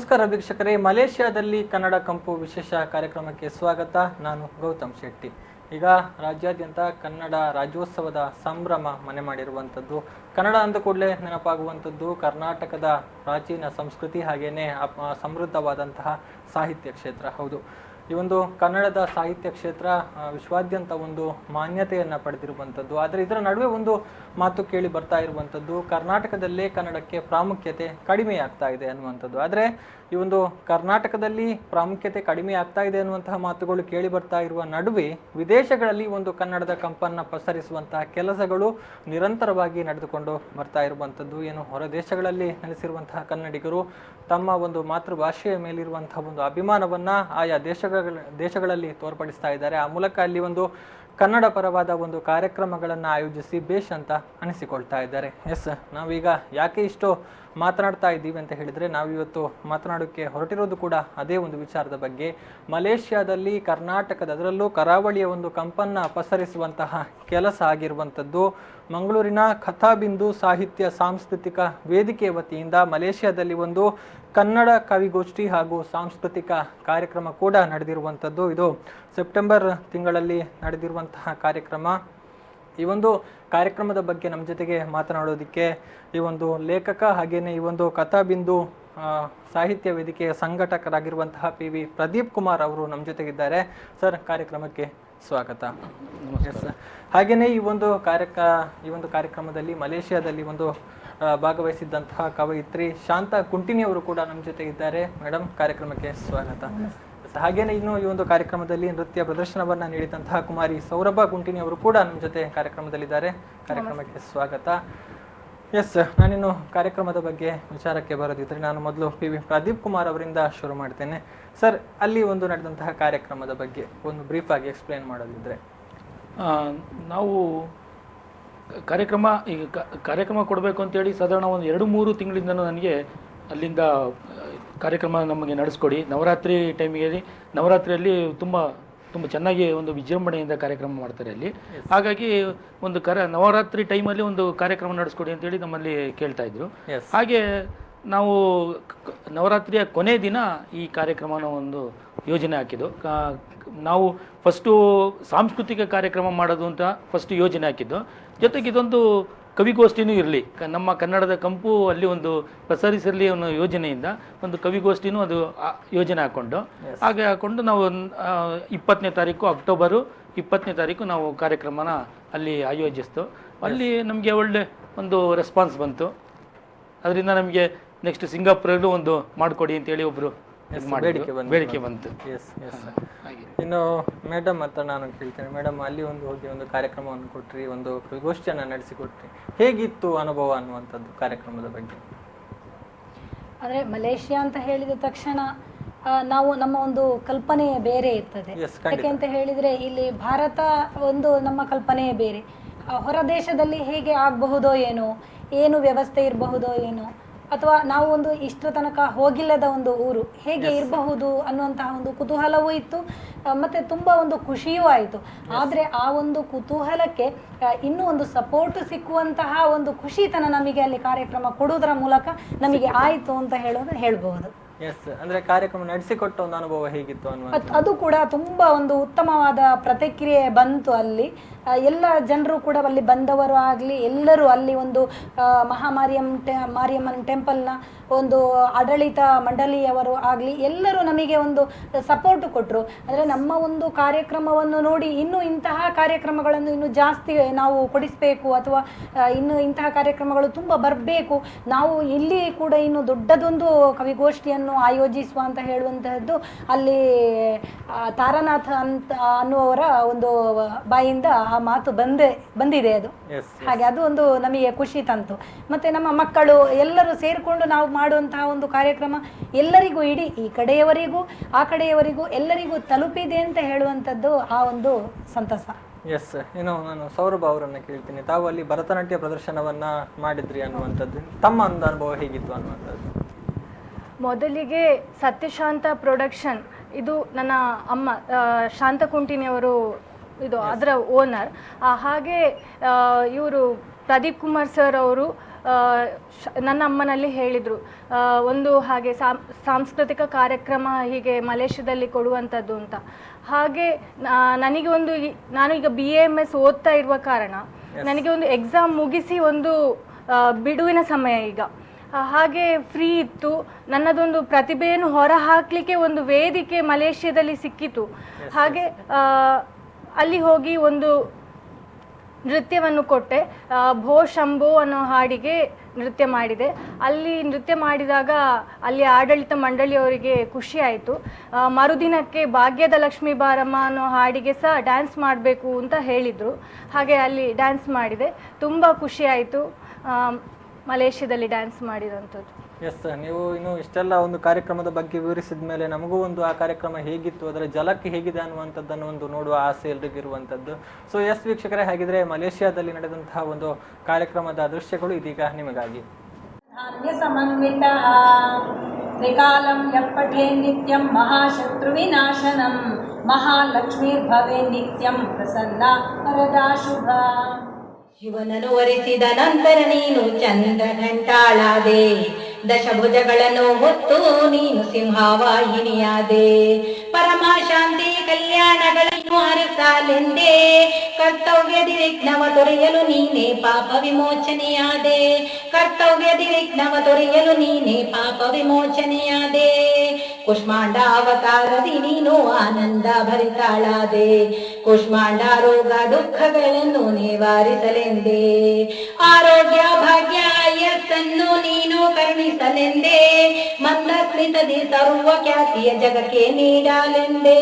ನಮಸ್ಕಾರ ವೀಕ್ಷಕರೇ, ಮಲೇಷ್ಯಾದಲ್ಲಿ ಕನ್ನಡ ಕಂಪು ವಿಶೇಷ ಕಾರ್ಯಕ್ರಮಕ್ಕೆ ಸ್ವಾಗತ. ನಾನು ಗೌತಮ್ ಶೆಟ್ಟಿ. ಈಗ ರಾಜ್ಯಾದ್ಯಂತ ಕನ್ನಡ ರಾಜ್ಯೋತ್ಸವದ ಸಂಭ್ರಮ ಮನೆ ಮಾಡಿರುವಂಥದ್ದು. ಕನ್ನಡ ಅಂದ ಕೂಡಲೇ ನೆನಪಾಗುವಂಥದ್ದು ಕರ್ನಾಟಕದ ಪ್ರಾಚೀನ ಸಂಸ್ಕೃತಿ, ಹಾಗೇನೆ ಸಮೃದ್ಧವಾದಂತಹ ಸಾಹಿತ್ಯ ಕ್ಷೇತ್ರ. ಹೌದು, ಈ ಒಂದು ಕನ್ನಡದ ಸಾಹಿತ್ಯ ಕ್ಷೇತ್ರ ವಿಶ್ವಾದ್ಯಂತ ಒಂದು ಮಾನ್ಯತೆಯನ್ನು ಪಡೆದಿರುವಂಥದ್ದು. ಆದರೆ ಇದರ ನಡುವೆ ಒಂದು ಮಾತು ಕೇಳಿ ಬರ್ತಾ ಇರುವಂಥದ್ದು, ಕರ್ನಾಟಕದಲ್ಲೇ ಕನ್ನಡಕ್ಕೆ ಪ್ರಾಮುಖ್ಯತೆ ಕಡಿಮೆ ಆಗ್ತಾ ಇದೆ ಅನ್ನುವಂಥದ್ದು. ಆದರೆ ಈ ಒಂದು ಕರ್ನಾಟಕದಲ್ಲಿ ಪ್ರಾಮುಖ್ಯತೆ ಕಡಿಮೆ ಆಗ್ತಾ ಇದೆ ಅನ್ನುವಂತಹ ಮಾತುಗಳು ಕೇಳಿ ಬರ್ತಾ ಇರುವ ನಡುವೆ ವಿದೇಶಗಳಲ್ಲಿ ಒಂದು ಕನ್ನಡದ ಕಂಪನ್ನು ಪಸರಿಸುವಂತಹ ಕೆಲಸಗಳು ನಿರಂತರವಾಗಿ ನಡೆದುಕೊಂಡು ಬರ್ತಾ ಇರುವಂಥದ್ದು. ಏನು ಹೊರ ದೇಶಗಳಲ್ಲಿ ನೆಲೆಸಿರುವಂತಹ ಕನ್ನಡಿಗರು ತಮ್ಮ ಒಂದು ಮಾತೃಭಾಷೆಯ ಮೇಲಿರುವಂತಹ ಒಂದು ಅಭಿಮಾನವನ್ನ ಆಯಾ ದೇಶಗಳಲ್ಲಿ ತೋರ್ಪಡಿಸ್ತಾ ಇದ್ದಾರೆ. ಆ ಮೂಲಕ ಅಲ್ಲಿ ಒಂದು ಕನ್ನಡ ಪರವಾದ ಒಂದು ಕಾರ್ಯಕ್ರಮಗಳನ್ನು ಆಯೋಜಿಸಿ ಬೇಷ್ ಅಂತ ಅನಿಸಿಕೊಳ್ತಾ ಇದ್ದಾರೆ. ಎಸ್, ನಾವೀಗ ಯಾಕೆ ಇಷ್ಟು ಮಾತನಾಡ್ತಾ ಇದ್ದೀವಿ ಅಂತ ಹೇಳಿದರೆ, ನಾವಿವತ್ತು ಮಾತನಾಡೋಕ್ಕೆ ಹೊರಟಿರೋದು ಕೂಡ ಅದೇ ಒಂದು ವಿಚಾರದ ಬಗ್ಗೆ. ಮಲೇಷ್ಯಾದಲ್ಲಿ ಕರ್ನಾಟಕದ, ಅದರಲ್ಲೂ ಕರಾವಳಿಯ ಒಂದು ಕಂಪನ್ನು ಪಸರಿಸುವಂತಹ ಕೆಲಸ ಆಗಿರುವಂಥದ್ದು. ಮಂಗಳೂರಿನ ಕಥಾಬಿಂದು ಸಾಹಿತ್ಯ ಸಾಂಸ್ಕೃತಿಕ ವೇದಿಕೆ ವತಿಯಿಂದ ಮಲೇಷ್ಯಾದಲ್ಲಿ ಒಂದು ಕನ್ನಡ ಕವಿಗೋಷ್ಠಿ ಹಾಗೂ ಸಾಂಸ್ಕೃತಿಕ ಕಾರ್ಯಕ್ರಮ ಕೂಡ ನಡೆದಿರುವಂಥದ್ದು. ಇದು ಸೆಪ್ಟೆಂಬರ್ ತಿಂಗಳಲ್ಲಿ ನಡೆದಿರುವಂತಹ ಕಾರ್ಯಕ್ರಮ. ಈ ಒಂದು ಕಾರ್ಯಕ್ರಮದ ಬಗ್ಗೆ ನಮ್ಮ ಜೊತೆಗೆ ಮಾತನಾಡೋದಕ್ಕೆ ಈ ಒಂದು ಲೇಖಕ ಹಾಗೇನೆ ಈ ಒಂದು ಕಥಾಬಿಂದು ಸಾಹಿತ್ಯ ವೇದಿಕೆಯ ಸಂಘಟಕರಾಗಿರುವಂತಹ PV ಪ್ರದೀಪ್ ಕುಮಾರ್ ಅವರು ನಮ್ಮ ಜೊತೆಗಿದ್ದಾರೆ. ಸರ್, ಕಾರ್ಯಕ್ರಮಕ್ಕೆ ಸ್ವಾಗತ. ಹಾಗೇನೆ ಈ ಒಂದು ಕಾರ್ಯಕ್ರಮದಲ್ಲಿ ಮಲೇಷ್ಯಾದಲ್ಲಿ ಒಂದು ಭಾಗವಹಿಸಿದ್ದಂತಹ ಕವಯಿತ್ರಿ ಶಾಂತಾ ಕುಂಟಿನಿ ಅವರು ಕೂಡ ನಮ್ಮ ಜೊತೆಗಿದ್ದಾರೆ. ಮೇಡಮ್, ಕಾರ್ಯಕ್ರಮಕ್ಕೆ ಸ್ವಾಗತ. ಹಾಗೇನೆ ಇನ್ನು ಈ ಒಂದು ಕಾರ್ಯಕ್ರಮದಲ್ಲಿ ನೃತ್ಯ ಪ್ರದರ್ಶನವನ್ನ ನೀಡಿದಂತಹ ಕುಮಾರಿ ಸೌರಭ ಕುಂಟಿನಿ ಅವರು ಕೂಡ ನಮ್ಮ ಜೊತೆ ಕಾರ್ಯಕ್ರಮದಲ್ಲಿದ್ದಾರೆ. ಕಾರ್ಯಕ್ರಮಕ್ಕೆ ಸ್ವಾಗತ. ಎಸ್, ನಾನಿನ್ನು ಕಾರ್ಯಕ್ರಮದ ಬಗ್ಗೆ ವಿಚಾರಕ್ಕೆ ಬರೋದಿದ್ರೆ ನಾನು ಮೊದಲು PV ಪ್ರದೀಪ್ ಕುಮಾರ್ ಅವರಿಂದ ಶುರು ಮಾಡ್ತೇನೆ. ಸರ್, ಅಲ್ಲಿ ಒಂದು ನಡೆದಂತಹ ಕಾರ್ಯಕ್ರಮದ ಬಗ್ಗೆ ಒಂದು ಬ್ರೀಫ್ ಆಗಿ ಎಕ್ಸ್ಪ್ಲೇನ್ ಮಾಡೋದಿದ್ರೆ. ನಾವು ಕಾರ್ಯಕ್ರಮ ಕೊಡಬೇಕು ಅಂತೇಳಿ ಸಾಧಾರಣ ಒಂದು 2-3 ತಿಂಗಳಿಂದನೂ ನನಗೆ ಅಲ್ಲಿಂದ ಕಾರ್ಯಕ್ರಮ ನಮಗೆ ನಡೆಸ್ಕೊಡಿ, ನವರಾತ್ರಿ ಟೈಮಿಗೆ, ನವರಾತ್ರಿಯಲ್ಲಿ ತುಂಬ ಚೆನ್ನಾಗಿ ಒಂದು ವಿಜೃಂಭಣೆಯಿಂದ ಕಾರ್ಯಕ್ರಮ ಮಾಡ್ತಾರೆ ಅಲ್ಲಿ. ಹಾಗಾಗಿ ಒಂದು ನವರಾತ್ರಿ ಟೈಮಲ್ಲಿ ಒಂದು ಕಾರ್ಯಕ್ರಮ ನಡೆಸ್ಕೊಡಿ ಅಂತೇಳಿ ನಮ್ಮಲ್ಲಿ ಕೇಳ್ತಾ ಇದ್ರು. ಹಾಗೆ ನಾವು ನವರಾತ್ರಿಯ ಕೊನೆ ದಿನ ಈ ಕಾರ್ಯಕ್ರಮನ ಒಂದು ಯೋಜನೆ ಹಾಕಿದ್ದು. ನಾವು ಫಸ್ಟು ಸಾಂಸ್ಕೃತಿಕ ಕಾರ್ಯಕ್ರಮ ಮಾಡೋದು ಅಂತ ಫಸ್ಟ್ ಯೋಜನೆ ಹಾಕಿದ್ದು. ಜೊತೆಗೆ ಇದೊಂದು ಕವಿಗೋಷ್ಠಿನೂ ಇರಲಿ, ನಮ್ಮ ಕನ್ನಡದ ಕಂಪು ಅಲ್ಲಿ ಒಂದು ಪ್ರಸರಿಸಿರಲಿ ಅನ್ನೋ ಯೋಜನೆಯಿಂದ ಒಂದು ಕವಿಗೋಷ್ಠಿನೂ ಅದು ಯೋಜನೆ ಹಾಕೊಂಡು ನಾವು 20ನೇ ತಾರೀಕು ಅಕ್ಟೋಬರು 20ನೇ ತಾರೀಕು ನಾವು ಕಾರ್ಯಕ್ರಮನ ಅಲ್ಲಿ ಆಯೋಜಿಸ್ತು. ಅಲ್ಲಿ ನಮಗೆ ಒಳ್ಳೆ ಒಂದು ರೆಸ್ಪಾನ್ಸ್ ಬಂತು. ಅದರಿಂದ ನಮಗೆ ನೆಕ್ಸ್ಟ್ ಸಿಂಗಾಪುರಲ್ಲೂ ಒಂದು ಮಾಡಿಕೊಡಿ ಅಂತೇಳಿ ಒಬ್ಬರು ಬೇಡಿಕೆ ಬಂತು. ಇನ್ನು ಮೇಡಮ್ ಅಂತ ನಾನು ಕೇಳ್ತೇನೆ. ಮೇಡಮ್, ಅಲ್ಲಿ ಹೋಗಿ ಒಂದು ಕಾರ್ಯಕ್ರಮವನ್ನು ಕೊಟ್ರಿ, ಒಂದು ಗೋಷ್ಠಿಯನ್ನು ನಡೆಸಿಕೊಟ್ರಿ. ಹೇಗಿತ್ತು ಅನುಭವ ಅನ್ನುವಂಥದ್ದು ಕಾರ್ಯಕ್ರಮದ ಬಗ್ಗೆ? ಅಂದರೆ ಮಲೇಷ್ಯಾ ಅಂತ ಹೇಳಿದ ತಕ್ಷಣ ನಾವು ನಮ್ಮ ಒಂದು ಕಲ್ಪನೆ ಬೇರೆ ಇರ್ತದೆ. ಯಾಕೆಂತ ಹೇಳಿದರೆ ಇಲ್ಲಿ ಭಾರತ ಒಂದು ನಮ್ಮ ಕಲ್ಪನೆ ಬೇರೆ. ಹೊರ ದೇಶದಲ್ಲಿ ಹೇಗೆ ಆಗಬಹುದೋ ಏನು ವ್ಯವಸ್ಥೆ ಇರಬಹುದೋ ಏನೋ, ಅಥವಾ ನಾವು ಒಂದು ಇಷ್ಟರ ತನಕ ಹೋಗಿಲ್ಲದ ಒಂದು ಊರು ಹೇಗೆ ಇರಬಹುದು ಅನ್ನುವಂತಹ ಒಂದು ಕುತೂಹಲವೂ ಇತ್ತು, ಮತ್ತು ತುಂಬ ಒಂದು ಖುಷಿಯೂ ಆಯಿತು. ಆದರೆ ಆ ಒಂದು ಕುತೂಹಲಕ್ಕೆ ಇನ್ನೂ ಒಂದು ಸಪೋರ್ಟ್ ಸಿಕ್ಕುವಂತಹ ಒಂದು ಖುಷಿತನ ನಮಗೆ ಅಲ್ಲಿ ಕಾರ್ಯಕ್ರಮ ಕೊಡುವುದರ ಮೂಲಕ ನಮಗೆ ಆಯಿತು ಅಂತ ಹೇಳ್ಬಹುದು. ಎಸ್, ಅಂದ್ರೆ ಕಾರ್ಯಕ್ರಮ ನಡೆಸಿಕೊಟ್ಟ ಒಂದು ಅನುಭವ ಹೇಗಿತ್ತು ಅನ್ನುವಂಥದ್ದು ಅದು ಕೂಡ ತುಂಬ ಒಂದು ಉತ್ತಮವಾದ ಪ್ರತಿಕ್ರಿಯೆ ಬಂತು. ಅಲ್ಲಿ ಎಲ್ಲ ಜನರು ಕೂಡ ಅಲ್ಲಿ ಬಂದವರು ಆಗಲಿ, ಎಲ್ಲರೂ ಅಲ್ಲಿ ಒಂದು ಮಾರಿಯಮ್ಮನ್ ಟೆಂಪಲ್ನ ಒಂದು ಆಡಳಿತ ಮಂಡಳಿಯವರು ಆಗಲಿ, ಎಲ್ಲರೂ ನಮಗೆ ಒಂದು ಸಪೋರ್ಟ್ ಕೊಟ್ಟರು. ಅಂದರೆ ನಮ್ಮ ಒಂದು ಕಾರ್ಯಕ್ರಮವನ್ನು ನೋಡಿ ಇನ್ನೂ ಇಂತಹ ಕಾರ್ಯಕ್ರಮಗಳನ್ನು ಇನ್ನೂ ಜಾಸ್ತಿ ನಾವು ಕೊಡಿಸಬೇಕು, ಅಥವಾ ಇನ್ನು ಇಂತಹ ಕಾರ್ಯಕ್ರಮಗಳು ತುಂಬ ಬರಬೇಕು, ನಾವು ಇಲ್ಲಿ ಕೂಡ ಇನ್ನು ದೊಡ್ಡದೊಂದು ಕವಿಗೋಷ್ಠಿಯನ್ನು ಆಯೋಜಿಸುವ ಅಂತ ಹೇಳುವಂತಹದ್ದು ಅಲ್ಲಿ ತಾರಾನಾಥ್ ಅಂತ ಅನ್ನುವವರ ಒಂದು ಬಾಯಿಂದ ಆ ಮಾತು ಬಂದಿದೆ. ಅದು ಹಾಗೆ ಅದು ಒಂದು ನಮಗೆ ಖುಷಿ ತಂತು. ಮತ್ತೆ ನಮ್ಮ ಮಕ್ಕಳು ಎಲ್ಲರೂ ಸೇರಿಕೊಂಡು ನಾವು ಮಾಡುವಂತಹ ಒಂದು ಕಾರ್ಯಕ್ರಮ ಎಲ್ಲರಿಗೂ, ಇಡೀ ಈ ಕಡೆಯವರಿಗೂ ಆ ಕಡೆಯವರಿಗೂ ಎಲ್ಲರಿಗೂ ತಲುಪಿದೆ ಅಂತ ಹೇಳುವಂಥದ್ದು ಆ ಒಂದು ಸಂತಸ. ಎಸ್, ಇನ್ನು ನಾನು ಸೌರಭ ಅವರನ್ನ ಕೇಳ್ತೀನಿ. ತಾವು ಅಲ್ಲಿ ಭರತನಾಟ್ಯ ಪ್ರದರ್ಶನವನ್ನ ಮಾಡಿದ್ರಿ ಅನ್ನುವಂಥದ್ದು, ತಮ್ಮ ಒಂದು ಅನುಭವ ಹೇಗಿತ್ತು ಅನ್ನುವಂಥದ್ದು? ಮೊದಲಿಗೆ ಸತ್ಯಶಾಂತ ಪ್ರೊಡಕ್ಷನ್, ಇದು ನನ್ನ ಅಮ್ಮ ಶಾಂತ ಕುಂಟಿನಿಯವರು ಇದು ಅದರ ಓನರ್. ಹಾಗೆ ಇವರು ಪ್ರದೀಪ್ ಕುಮಾರ್ ಸರ್ ಅವರು ನನ್ನ ಅಮ್ಮನಲ್ಲಿ ಹೇಳಿದರು, ಒಂದು ಹಾಗೆ ಸಾಂಸ್ಕೃತಿಕ ಕಾರ್ಯಕ್ರಮ ಹೀಗೆ ಮಲೇಷ್ಯಾದಲ್ಲಿ ಕೊಡುವಂಥದ್ದು ಅಂತ. ಹಾಗೆ ನನಗೆ ಒಂದು ನಾನು ಈಗ BAMS ಓದ್ತಾ ಇರುವ ಕಾರಣ ನನಗೆ ಒಂದು ಎಕ್ಸಾಮ್ ಮುಗಿಸಿ ಒಂದು ಬಿಡುವಿನ ಸಮಯ ಈಗ, ಹಾಗೆ ಫ್ರೀ ಇತ್ತು. ನನ್ನದೊಂದು ಪ್ರತಿಭೆಯನ್ನು ಹೊರ ಹಾಕಲಿಕ್ಕೆ ಒಂದು ವೇದಿಕೆ ಮಲೇಷ್ಯಾದಲ್ಲಿ ಸಿಕ್ಕಿತು. ಹಾಗೆ ಅಲ್ಲಿ ಹೋಗಿ ಒಂದು ನೃತ್ಯವನ್ನು ಕೊಟ್ಟೆ. ಭೋ ಶಂಭೋ ಅನ್ನೋ ಹಾಡಿಗೆ ನೃತ್ಯ ಮಾಡಿದೆ. ಅಲ್ಲಿ ನೃತ್ಯ ಮಾಡಿದಾಗ ಅಲ್ಲಿ ಆಡಳಿತ ಮಂಡಳಿಯವರಿಗೆ ಖುಷಿ ಆಯಿತು. ಮರುದಿನಕ್ಕೆ ಭಾಗ್ಯದ ಲಕ್ಷ್ಮೀ ಬಾರಮ್ಮ ಅನ್ನೋ ಹಾಡಿಗೆ ಸಹ ಡ್ಯಾನ್ಸ್ ಮಾಡಬೇಕು ಅಂತ ಹೇಳಿದರು. ಹಾಗೆ ಅಲ್ಲಿ ಡ್ಯಾನ್ಸ್ ಮಾಡಿದೆ. ತುಂಬ ಖುಷಿ ಆಯಿತು ಮಲೇಷ್ಯಾದಲ್ಲಿ ಡ್ಯಾನ್ಸ್ ಮಾಡಿದಂಥದ್ದು. ಎಸ್, ನೀವು ಇನ್ನು ಇಷ್ಟೆಲ್ಲ ಒಂದು ಕಾರ್ಯಕ್ರಮದ ಬಗ್ಗೆ ವಿವರಿಸಿದ ಮೇಲೆ ನಮಗೂ ಒಂದು ಆ ಕಾರ್ಯಕ್ರಮ ಹೇಗಿತ್ತು, ಅದರ ಜಲಕ್ಕೆ ಹೇಗಿದೆ ಅನ್ನುವಂಥದ್ದನ್ನು ಒಂದು ನೋಡುವ ಆಸೆ ಎಲ್ರಿಗಿರುವಂಥದ್ದು. ಸೊ ಎಸ್ ವೀಕ್ಷಕರೇ, ಹಾಗಿದ್ರೆ ಮಲೇಷ್ಯಾದಲ್ಲಿ ನಡೆದಂತಹ ಒಂದು ಕಾರ್ಯಕ್ರಮದ ದೃಶ್ಯಗಳು ಇದೀಗ ನಿಮಗಾಗಿ. ಧಾನ್ಯ ಸಮನ್ವಿತಃ ತ್ರಿಕಾಲಂ ಯಪ್ಪಠೇ ನಿತ್ಯಂ ಮಹಾಶತ್ರು ವಿನಾಶನಂ ಮಹಾಲಕ್ಷ್ಮೀರ್ಭವೆ ನಿತ್ಯಂ ಪ್ರಸನ್ನ ವರದಾ ಶುಭ. ಶಿವನನ್ನು ವರಿಸಿದ ನಂತರ ನೀನು ಚಂದ್ರಘಂಟಾಳಾದೆ, ದಶಭುಜಗಳನ್ನು ಹೊತ್ತು ನೀನು ಸಿಂಹವಾಹಿನಿಯಾದೆ. ಪರಮ ಶಾಂತಿ ಕಲ್ಯಾಣಗಳನ್ನು ಹರಸಾಲೆಂದೇ ಕರ್ತವ್ಯದಿ ವಿಘ್ನವ ತೊರೆಯಲು ನೀನೇ ಪಾಪ ವಿಮೋಚನೆಯಾದೆ. ಕರ್ತವ್ಯದಿ ವಿಘ್ನವ ತೊರೆಯಲು ನೀನೇ ಪಾಪ ವಿಮೋಚನೆಯಾದೆ. ಕುಷ್ಮಾಂಡ ಅವತಾರದಿ ನೀನು ಆನಂದ ಭರಿತಾಳಾದೆ. ಕುಷ್ಮಾಂಡ ರೋಗ ದುಃಖಗಳನ್ನು ನಿವಾರಿಸಲೆಂದೇ, ಆರೋಗ್ಯ ಭಾಗ್ಯ ಯಶಸ್ಸನ್ನು ನೀನು ಕರುಣಿಸಲೆಂದೇ, ಮಂದಸ್ಮಿತದಿ ಸರ್ವ ಖ್ಯಾತಿಯ ಜಗಕ್ಕೆ ನೀಡಲೆಂದೇ,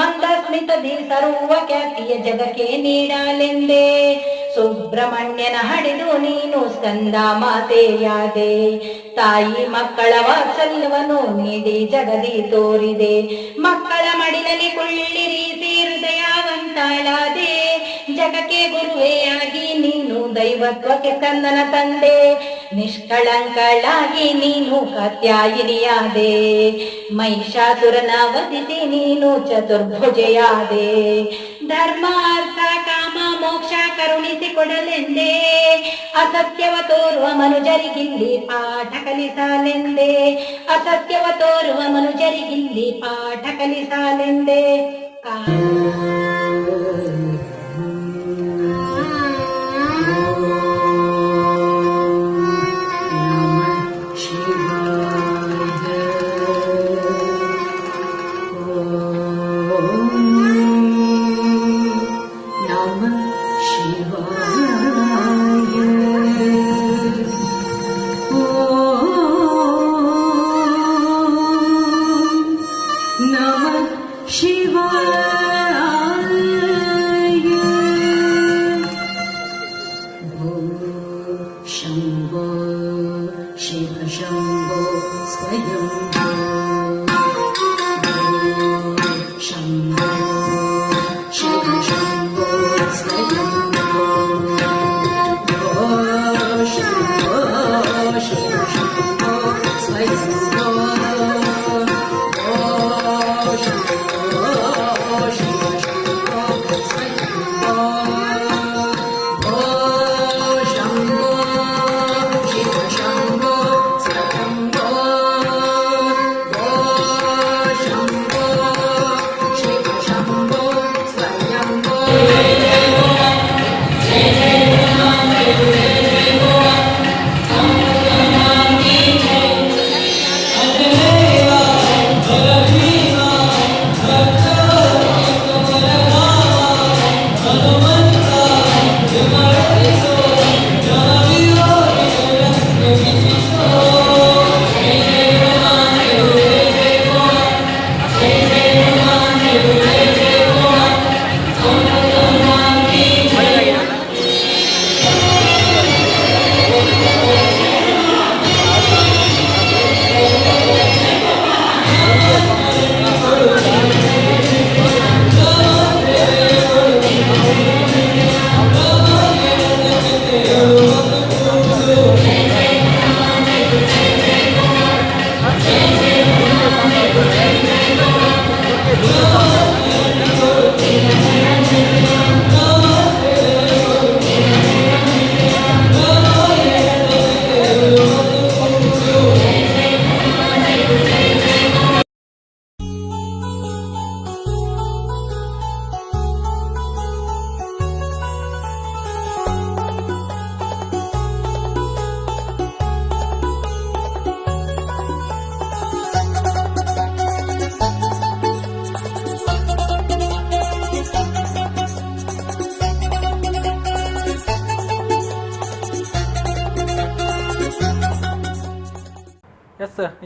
ಮಂದಸ್ಮಿತದಿ ಸರ್ವ ಖ್ಯಾತಿಯ ಜಗಕ್ಕೆ ನೀಡಲೆಂದೇ. ಸುಬ್ರಹ್ಮಣ್ಯನ ಹಡಿದು ನೀನು ಸ್ಕಂದ ಮಾತೆಯಾದೆ. ತಾಯಿ ಮಕ್ಕಳ ವಾತ್ಸಲ್ಯವನ್ನು ನೀಡಿ ಜಗದಿ ತೋರಿದೆ. ಮಕ್ಕಳ ಮಡಿಲಲ್ಲಿ ಕುಳ್ಳಿರಿಸಿ ಹೃದಯವಂತಾಳಾದೆ. ಜಗಕ್ಕೆ ಗುರುವೆಯಾಗಿ ನೀನು ದೈವತ್ವಕ್ಕೆ ಸ್ಕಂದನ ತಂದೆ. ನಿಷ್ಕಳಂಕಳಾಗಿ ನೀನು ಕಾತ್ಯಾಯಿನಿಯಾದೆ. ಮಹಿಷಾಸುರನ ವಧಿಸಿ ನೀನು ಚತುರ್ಭುಜೆಯಾದೆ. ಧರ್ಮ ಅರ್ಥ ಕಾಮ ಮೋಕ್ಷ ಕರುಣಿಸಿಕೊಡಲೆಂದೇ, ಅಸತ್ಯವ ತೋರುವ ಮನುಜರಿಗಿಲ್ಲಿ ಪಾಠ ಕಲಿಸಲೆಂದೇ, ಅಸತ್ಯವ ತೋರುವ ಮನುಜರಿಗಿಲ್ಲಿ ಪಾಠ ಕಲಿಸಲೆಂದೇ.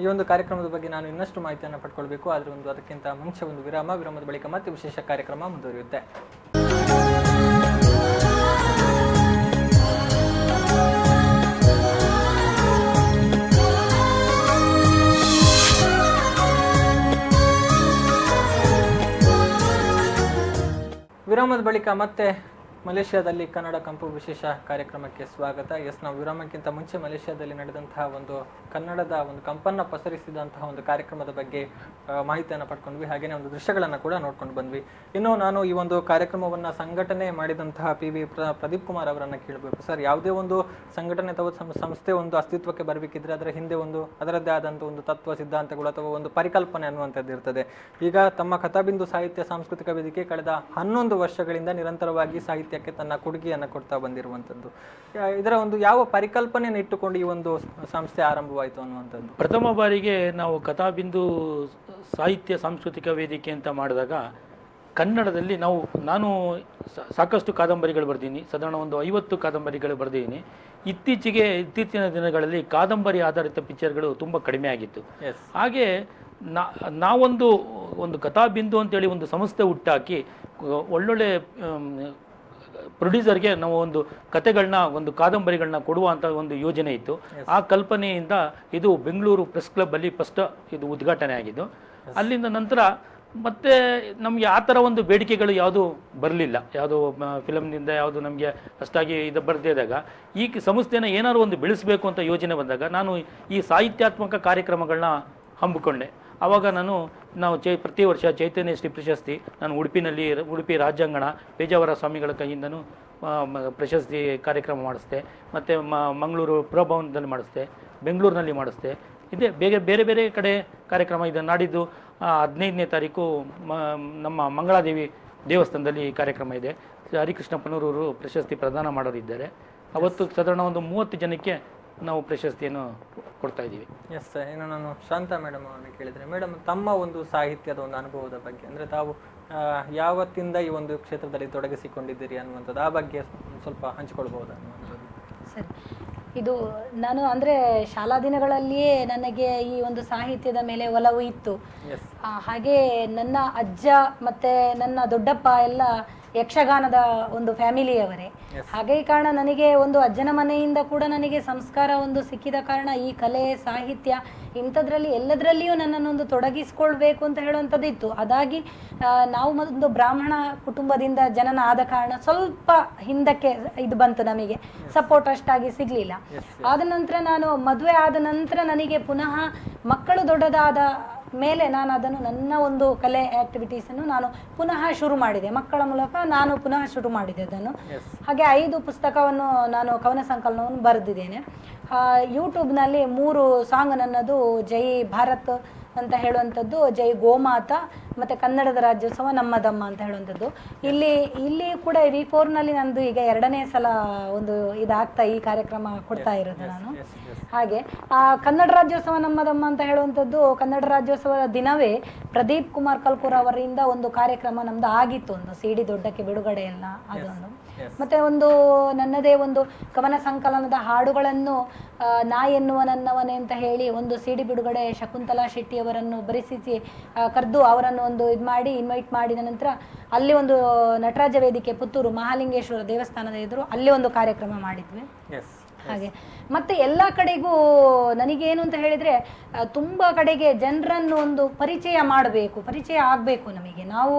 ಈ ಒಂದು ಕಾರ್ಯಕ್ರಮದ ಬಗ್ಗೆ ನಾನು ಇನ್ನಷ್ಟು ಮಾಹಿತಿಯನ್ನು ಪಡ್ಕೊಳ್ಬೇಕು, ಆದರೆ ಅದಕ್ಕಿಂತ ಮುಂಚೆ ಒಂದು ವಿರಾಮದ ಬಳಿಕ ಮತ್ತೆ ವಿಶೇಷ ಕಾರ್ಯಕ್ರಮ ಮುಂದುವರಿಯುತ್ತೆ. ವಿರಾಮದ ಬಳಿಕ ಮತ್ತೆ ಮಲೇಷ್ಯಾದಲ್ಲಿ ಕನ್ನಡ ಕಂಪು ವಿಶೇಷ ಕಾರ್ಯಕ್ರಮಕ್ಕೆ ಸ್ವಾಗತ. ನಾವು ವಿರಾಮಕ್ಕಿಂತ ಮುಂಚೆ ಮಲೇಷ್ಯಾದಲ್ಲಿ ನಡೆದಂತಹ ಒಂದು ಕನ್ನಡದ ಒಂದು ಕಂಪನ್ನು ಪಸರಿಸಿದಂತಹ ಒಂದು ಕಾರ್ಯಕ್ರಮದ ಬಗ್ಗೆ ಮಾಹಿತಿಯನ್ನು ಪಡ್ಕೊಂಡ್ವಿ, ಹಾಗೆಯೇ ಒಂದು ದೃಶ್ಯಗಳನ್ನು ಕೂಡ ನೋಡ್ಕೊಂಡು ಬಂದ್ವಿ. ಇನ್ನು ನಾನು ಈ ಒಂದು ಕಾರ್ಯಕ್ರಮವನ್ನು ಸಂಘಟನೆ ಮಾಡಿದಂತಹ ಪ್ರದೀಪ್ ಕುಮಾರ್ ಅವರನ್ನು ಕೇಳಬೇಕು. ಸರ್, ಯಾವುದೇ ಒಂದು ಸಂಘಟನೆ ಅಥವಾ ಸಂಸ್ಥೆ ಒಂದು ಅಸ್ತಿತ್ವಕ್ಕೆ ಬರಬೇಕಿದ್ರೆ ಅದರ ಹಿಂದೆ ಅದರದ್ದೇ ಆದಂಥ ಒಂದು ತತ್ವ ಸಿದ್ಧಾಂತಗಳು ಅಥವಾ ಒಂದು ಪರಿಕಲ್ಪನೆ ಅನ್ನುವಂಥದ್ದು ಇರ್ತದೆ. ಈಗ ತಮ್ಮ ಕಥಾಬಿಂದು ಸಾಹಿತ್ಯ ಸಾಂಸ್ಕೃತಿಕ ವೇದಿಕೆ ಕಳೆದ 11 ವರ್ಷಗಳಿಂದ ನಿರಂತರವಾಗಿ ಸಾಹಿತ್ಯಕ್ಕೆ ತನ್ನ ಕೊಡುಗೆಯನ್ನು ಕೊಡ್ತಾ ಬಂದಿರುವಂಥದ್ದು. ಇದರ ಒಂದು ಯಾವ ಪರಿಕಲ್ಪನೆಯನ್ನು ಇಟ್ಟುಕೊಂಡು ಈ ಒಂದು ಸಂಸ್ಥೆ ಆರಂಭವಾಯಿತು ಅನ್ನುವಂಥದ್ದು? ಪ್ರಥಮ ಬಾರಿಗೆ ನಾವು ಕಥಾಬಿಂದು ಸಾಹಿತ್ಯ ಸಾಂಸ್ಕೃತಿಕ ವೇದಿಕೆ ಅಂತ ಮಾಡಿದಾಗ ಕನ್ನಡದಲ್ಲಿ ನಾನು ಸಾಕಷ್ಟು ಕಾದಂಬರಿಗಳು ಬರ್ತೀನಿ, ಸಾಧಾರಣ ಒಂದು 50 ಕಾದಂಬರಿಗಳು ಬರೆದಿದ್ದೀನಿ. ಇತ್ತೀಚಿನ ದಿನಗಳಲ್ಲಿ ಕಾದಂಬರಿ ಆಧಾರಿತ ಪಿಕ್ಚರ್ಗಳು ತುಂಬ ಕಡಿಮೆ ಆಗಿತ್ತು. ಹಾಗೆ ನಾವೊಂದು ಕಥಾಬಿಂದು ಅಂತೇಳಿ ಒಂದು ಸಂಸ್ಥೆ ಹುಟ್ಟಾಕಿ ಒಳ್ಳೊಳ್ಳೆ ಪ್ರೊಡ್ಯೂಸರ್ಗೆ ನಾವು ಒಂದು ಕತೆಗಳನ್ನ ಒಂದು ಕಾದಂಬರಿಗಳನ್ನ ಕೊಡುವಂಥ ಒಂದು ಯೋಜನೆ ಇತ್ತು. ಆ ಕಲ್ಪನೆಯಿಂದ ಇದು ಬೆಂಗಳೂರು ಪ್ರೆಸ್ ಕ್ಲಬ್ಬಲ್ಲಿ ಫಸ್ಟ್ ಇದು ಉದ್ಘಾಟನೆ ಆಗಿದ್ದು. ಅಲ್ಲಿಂದ ನಂತರ ಮತ್ತೆ ನಮಗೆ ಆ ಥರ ಒಂದು ಬೇಡಿಕೆಗಳು ಯಾವುದು ಬರಲಿಲ್ಲ, ಯಾವುದೋ ಫಿಲಮ್ನಿಂದ ಯಾವುದು ನಮಗೆ ಅಷ್ಟಾಗಿ ಇದು ಬರ್ದಿದ್ದಾಗ ಈ ಸಂಸ್ಥೆನ ಏನಾದ್ರು ಒಂದು ಬೆಳೆಸಬೇಕು ಅಂತ ಯೋಜನೆ ಬಂದಾಗ ನಾನು ಈ ಸಾಹಿತ್ಯಾತ್ಮಕ ಕಾರ್ಯಕ್ರಮಗಳನ್ನ ಹಮ್ಮಿಕೊಂಡೆ. ಆವಾಗ ನಾವು ಪ್ರತಿ ವರ್ಷ ಚೈತನ್ಯ ಶ್ರೀ ಪ್ರಶಸ್ತಿ ನಾನು ಉಡುಪಿ ರಾಜ್ಯಾಂಗಣ ಪೇಜಾವರ ಸ್ವಾಮಿಗಳ ಕೈಯಿಂದನೂ ಪ್ರಶಸ್ತಿ ಕಾರ್ಯಕ್ರಮ ಮಾಡಿಸ್ದೆ, ಮತ್ತು ಮಂಗಳೂರು ಪುರಭವನದಲ್ಲಿ ಮಾಡಿಸ್ದೆ, ಬೆಂಗಳೂರಿನಲ್ಲಿ ಮಾಡಿಸ್ದೆ. ಇದೇ ಬೇರೆ ಬೇರೆ ಕಡೆ ಕಾರ್ಯಕ್ರಮ ಇದೆ. ನಾಡಿದ್ದು 15ನೇ ತಾರೀಕು ನಮ್ಮ ಮಂಗಳಾದೇವಿ ದೇವಸ್ಥಾನದಲ್ಲಿ ಕಾರ್ಯಕ್ರಮ ಇದೆ. ಹರಿಕೃಷ್ಣಪ್ಪನವರು ಪ್ರಶಸ್ತಿ ಪ್ರದಾನ ಮಾಡೋರಿದ್ದಾರೆ. ಅವತ್ತು ಸಾಧಾರಣ ಒಂದು 30 ಜನಕ್ಕೆ ನಾವು ಪ್ರಶಸ್ತಿಯನ್ನು ಕೊಡ್ತಾ ಇದ್ದೀವಿ. ಎಸ್, ಇನ್ನು ನಾನು ಶಾಂತಾ ಮೇಡಮ್ ಅವರನ್ನು ಕೇಳಿದರೆ, ಮೇಡಮ್ ತಮ್ಮ ಒಂದು ಸಾಹಿತ್ಯದ ಒಂದು ಅನುಭವದ ಬಗ್ಗೆ, ಅಂದರೆ ತಾವು ಯಾವತ್ತಿಂದ ಈ ಒಂದು ಕ್ಷೇತ್ರದಲ್ಲಿ ತೊಡಗಿಸಿಕೊಂಡಿದ್ದೀರಿ ಅನ್ನುವಂಥದ್ದು, ಆ ಬಗ್ಗೆ ಸ್ವಲ್ಪ ಹಂಚಿಕೊಳ್ಬಹುದು ಅನ್ನುವಂಥದ್ದು. ಸರಿ, ಇದು ನಾನು ಅಂದರೆ ಶಾಲಾ ದಿನಗಳಲ್ಲಿಯೇ ನನಗೆ ಈ ಒಂದು ಸಾಹಿತ್ಯದ ಮೇಲೆ ಒಲವು ಇತ್ತು. ಹಾಗೆ ನನ್ನ ಅಜ್ಜ ಮತ್ತು ನನ್ನ ದೊಡ್ಡಪ್ಪ ಎಲ್ಲ ಯಕ್ಷಗಾನದ ಒಂದು ಫ್ಯಾಮಿಲಿಯವರೇ. ಹಾಗೆ ಕಾರಣ ನನಗೆ ಒಂದು ಅಜ್ಜನ ಮನೆಯಿಂದ ಕೂಡ ನನಗೆ ಸಂಸ್ಕಾರ ಒಂದು ಸಿಕ್ಕಿದ ಕಾರಣ ಈ ಕಲೆ ಸಾಹಿತ್ಯ ಇಂಥದ್ರಲ್ಲಿ ಎಲ್ಲದರಲ್ಲಿಯೂ ನನ್ನನ್ನೊಂದು ತೊಡಗಿಸ್ಕೊಳ್ಬೇಕು ಅಂತ ಹೇಳುವಂಥದ್ದು ಇತ್ತು. ಅದಾಗಿ ನಾವು ಒಂದು ಬ್ರಾಹ್ಮಣ ಕುಟುಂಬದಿಂದ ಜನನ ಆದ ಕಾರಣ ಸ್ವಲ್ಪ ಹಿಂದಕ್ಕೆ ಇದು ಬಂತು, ನಮಗೆ ಸಪೋರ್ಟ್ ಅಷ್ಟಾಗಿ ಸಿಗಲಿಲ್ಲ. ಆದ ನಂತರ ನಾನು ಮದುವೆ ಆದ ನಂತರ ನನಗೆ ಪುನಃ ಮಕ್ಕಳು ದೊಡ್ಡದಾದ ಮೇಲೆ ನಾನು ಅದನ್ನು ನನ್ನ ಒಂದು ಕಲೆ ಆಕ್ಟಿವಿಟೀಸನ್ನು ನಾನು ಪುನಃ ಶುರು ಮಾಡಿದೆ. ಮಕ್ಕಳ ಮೂಲಕ ನಾನು ಪುನಃ ಶುರು ಮಾಡಿದೆ ಅದನ್ನು. ಹಾಗೆ 5 ಪುಸ್ತಕವನ್ನು ನಾನು ಕವನ ಸಂಕಲನವನ್ನು ಬರೆದಿದ್ದೇನೆ. ಯೂಟ್ಯೂಬ್ನಲ್ಲಿ 3 ಸಾಂಗ್ ನನ್ನದು ಜೈ ಭಾರತ್ ಅಂತ ಹೇಳುವಂಥದ್ದು, ಜೈ ಗೋಮಾತ ಮತ್ತು ಕನ್ನಡದ ರಾಜ್ಯೋತ್ಸವ ನಮ್ಮದಮ್ಮ ಅಂತ ಹೇಳುವಂಥದ್ದು. ಇಲ್ಲಿ ಕೂಡ V4ನಲ್ಲಿ ನಂದು ಈಗ 2ನೇ ಸಲ ಒಂದು ಈ ಕಾರ್ಯಕ್ರಮ ಕೊಡ್ತಾ ಇರೋದು ನಾನು. ಹಾಗೆ ಕನ್ನಡ ರಾಜ್ಯೋತ್ಸವ ನಮ್ಮದಮ್ಮ ಅಂತ ಹೇಳುವಂಥದ್ದು ಕನ್ನಡ ರಾಜ್ಯೋತ್ಸವದ ದಿನವೇ ಪ್ರದೀಪ್ ಕುಮಾರ್ ಕಲ್ಕೂರ್ ಅವರಿಂದ ಒಂದು ಕಾರ್ಯಕ್ರಮ ನಮ್ದು ಆಗಿತ್ತು, ಒಂದು CD ದೊಡ್ಡಕ್ಕೆ ಬಿಡುಗಡೆ ಎಲ್ಲ ಅದೊಂದು. ಮತ್ತೆ ಒಂದು ನನ್ನದೇ ಒಂದು ಕವನ ಸಂಕಲನದ ಹಾಡುಗಳನ್ನು ನಾ ಎನ್ನುವ ನನ್ನವನೇ ಅಂತ ಹೇಳಿ ಒಂದು CD ಬಿಡುಗಡೆ ಶಕುಂತಲಾ ಶೆಟ್ಟಿ ಅವರನ್ನು ಬರೆಸಿಸಿ ಕರೆದು ಅವರನ್ನು ಒಂದು ಇನ್ವೈಟ್ ಮಾಡಿದ ನಂತರ ಅಲ್ಲಿ ಒಂದು ನಟರಾಜ ವೇದಿಕೆ ಪುತ್ತೂರು ಮಹಾಲಿಂಗೇಶ್ವರ ದೇವಸ್ಥಾನದ ಎದುರು ಅಲ್ಲಿ ಒಂದು ಕಾರ್ಯಕ್ರಮ ಮಾಡಿದ್ವಿ. ಹಾಗೆ ಮತ್ತೆ ಎಲ್ಲ ಕಡೆಗೂ ನನಗೇನು ಅಂತ ಹೇಳಿದರೆ ತುಂಬ ಕಡೆಗೆ ಜನರನ್ನು ಒಂದು ಪರಿಚಯ ಆಗಬೇಕು ನಮಗೆ. ನಾವು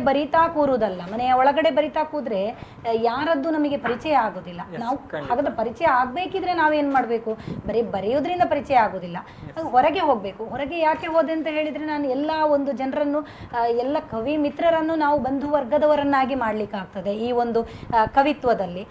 ಬರಿತಾ ಕೂರುವುದಲ್ಲ, ಮನೆಯ ಒಳಗಡೆ ಬರಿತಾ ಕೂದ್ರೆ ಯಾರದ್ದು ನಮಗೆ ಪರಿಚಯ ಆಗೋದಿಲ್ಲ. ನಾವು ಹಾಗಾದ್ರೆ ಪರಿಚಯ ಆಗಬೇಕಿದ್ರೆ ನಾವೇನು ಮಾಡಬೇಕು, ಬರೆಯೋದ್ರಿಂದ ಪರಿಚಯ ಆಗೋದಿಲ್ಲ, ಹೊರಗೆ ಹೋಗಬೇಕು. ಹೊರಗೆ ಯಾಕೆ ಹೋದೆ ಅಂತ ಹೇಳಿದರೆ ನಾನು ಎಲ್ಲ ಒಂದು ಜನರನ್ನು ಎಲ್ಲ ಕವಿ ಮಿತ್ರರನ್ನು ನಾವು ಬಂಧು ವರ್ಗದವರನ್ನಾಗಿ ಮಾಡ್ಲಿಕ್ಕೆ ಆಗ್ತದೆ ಈ ಒಂದು ಕವಿತ್ವದಲ್ಲಿ.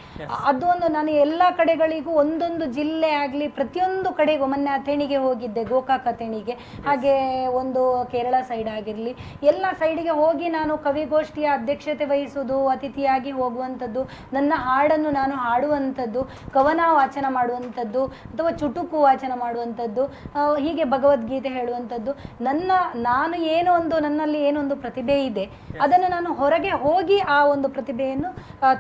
ಅದು ಒಂದು ನಾನು ಎಲ್ಲ ಕಡೆಗಳಿಗೂ ಒಂದೊಂದು ಜಿಲ್ಲೆ ಆಗಲಿ ಪ್ರತಿಯೊಂದು ಕಡೆಗೂ, ಮೊನ್ನೆ ಅಥೇಣಿಗೆ ಹೋಗಿದ್ದೆ, ಗೋಕಾಕ್ ಅಥೇಣಿಗೆ, ಹಾಗೆ ಒಂದು ಕೇರಳ ಸೈಡ್ ಆಗಿರಲಿ, ಎಲ್ಲ ಸೈಡಿಗೆ ಹೋಗಿ ನಾನು ಕವಿಗೋಷ್ಠಿಯ ಅಧ್ಯಕ್ಷತೆ ವಹಿಸುವುದು, ಅತಿಥಿಯಾಗಿ ಹೋಗುವಂಥದ್ದು, ನನ್ನ ಹಾಡನ್ನು ನಾನು ಹಾಡುವಂಥದ್ದು, ಕವನ ವಾಚನ ಮಾಡುವಂಥದ್ದು ಅಥವಾ ಚುಟುಕು ವಾಚನ ಮಾಡುವಂಥದ್ದು, ಹೀಗೆ ಭಗವದ್ಗೀತೆ ಹೇಳುವಂಥದ್ದು. ನಾನು ನನ್ನಲ್ಲಿ ಏನೊಂದು ಪ್ರತಿಭೆ ಇದೆ ಅದನ್ನು ನಾನು ಹೊರಗೆ ಹೋಗಿ ಆ ಒಂದು ಪ್ರತಿಭೆಯನ್ನು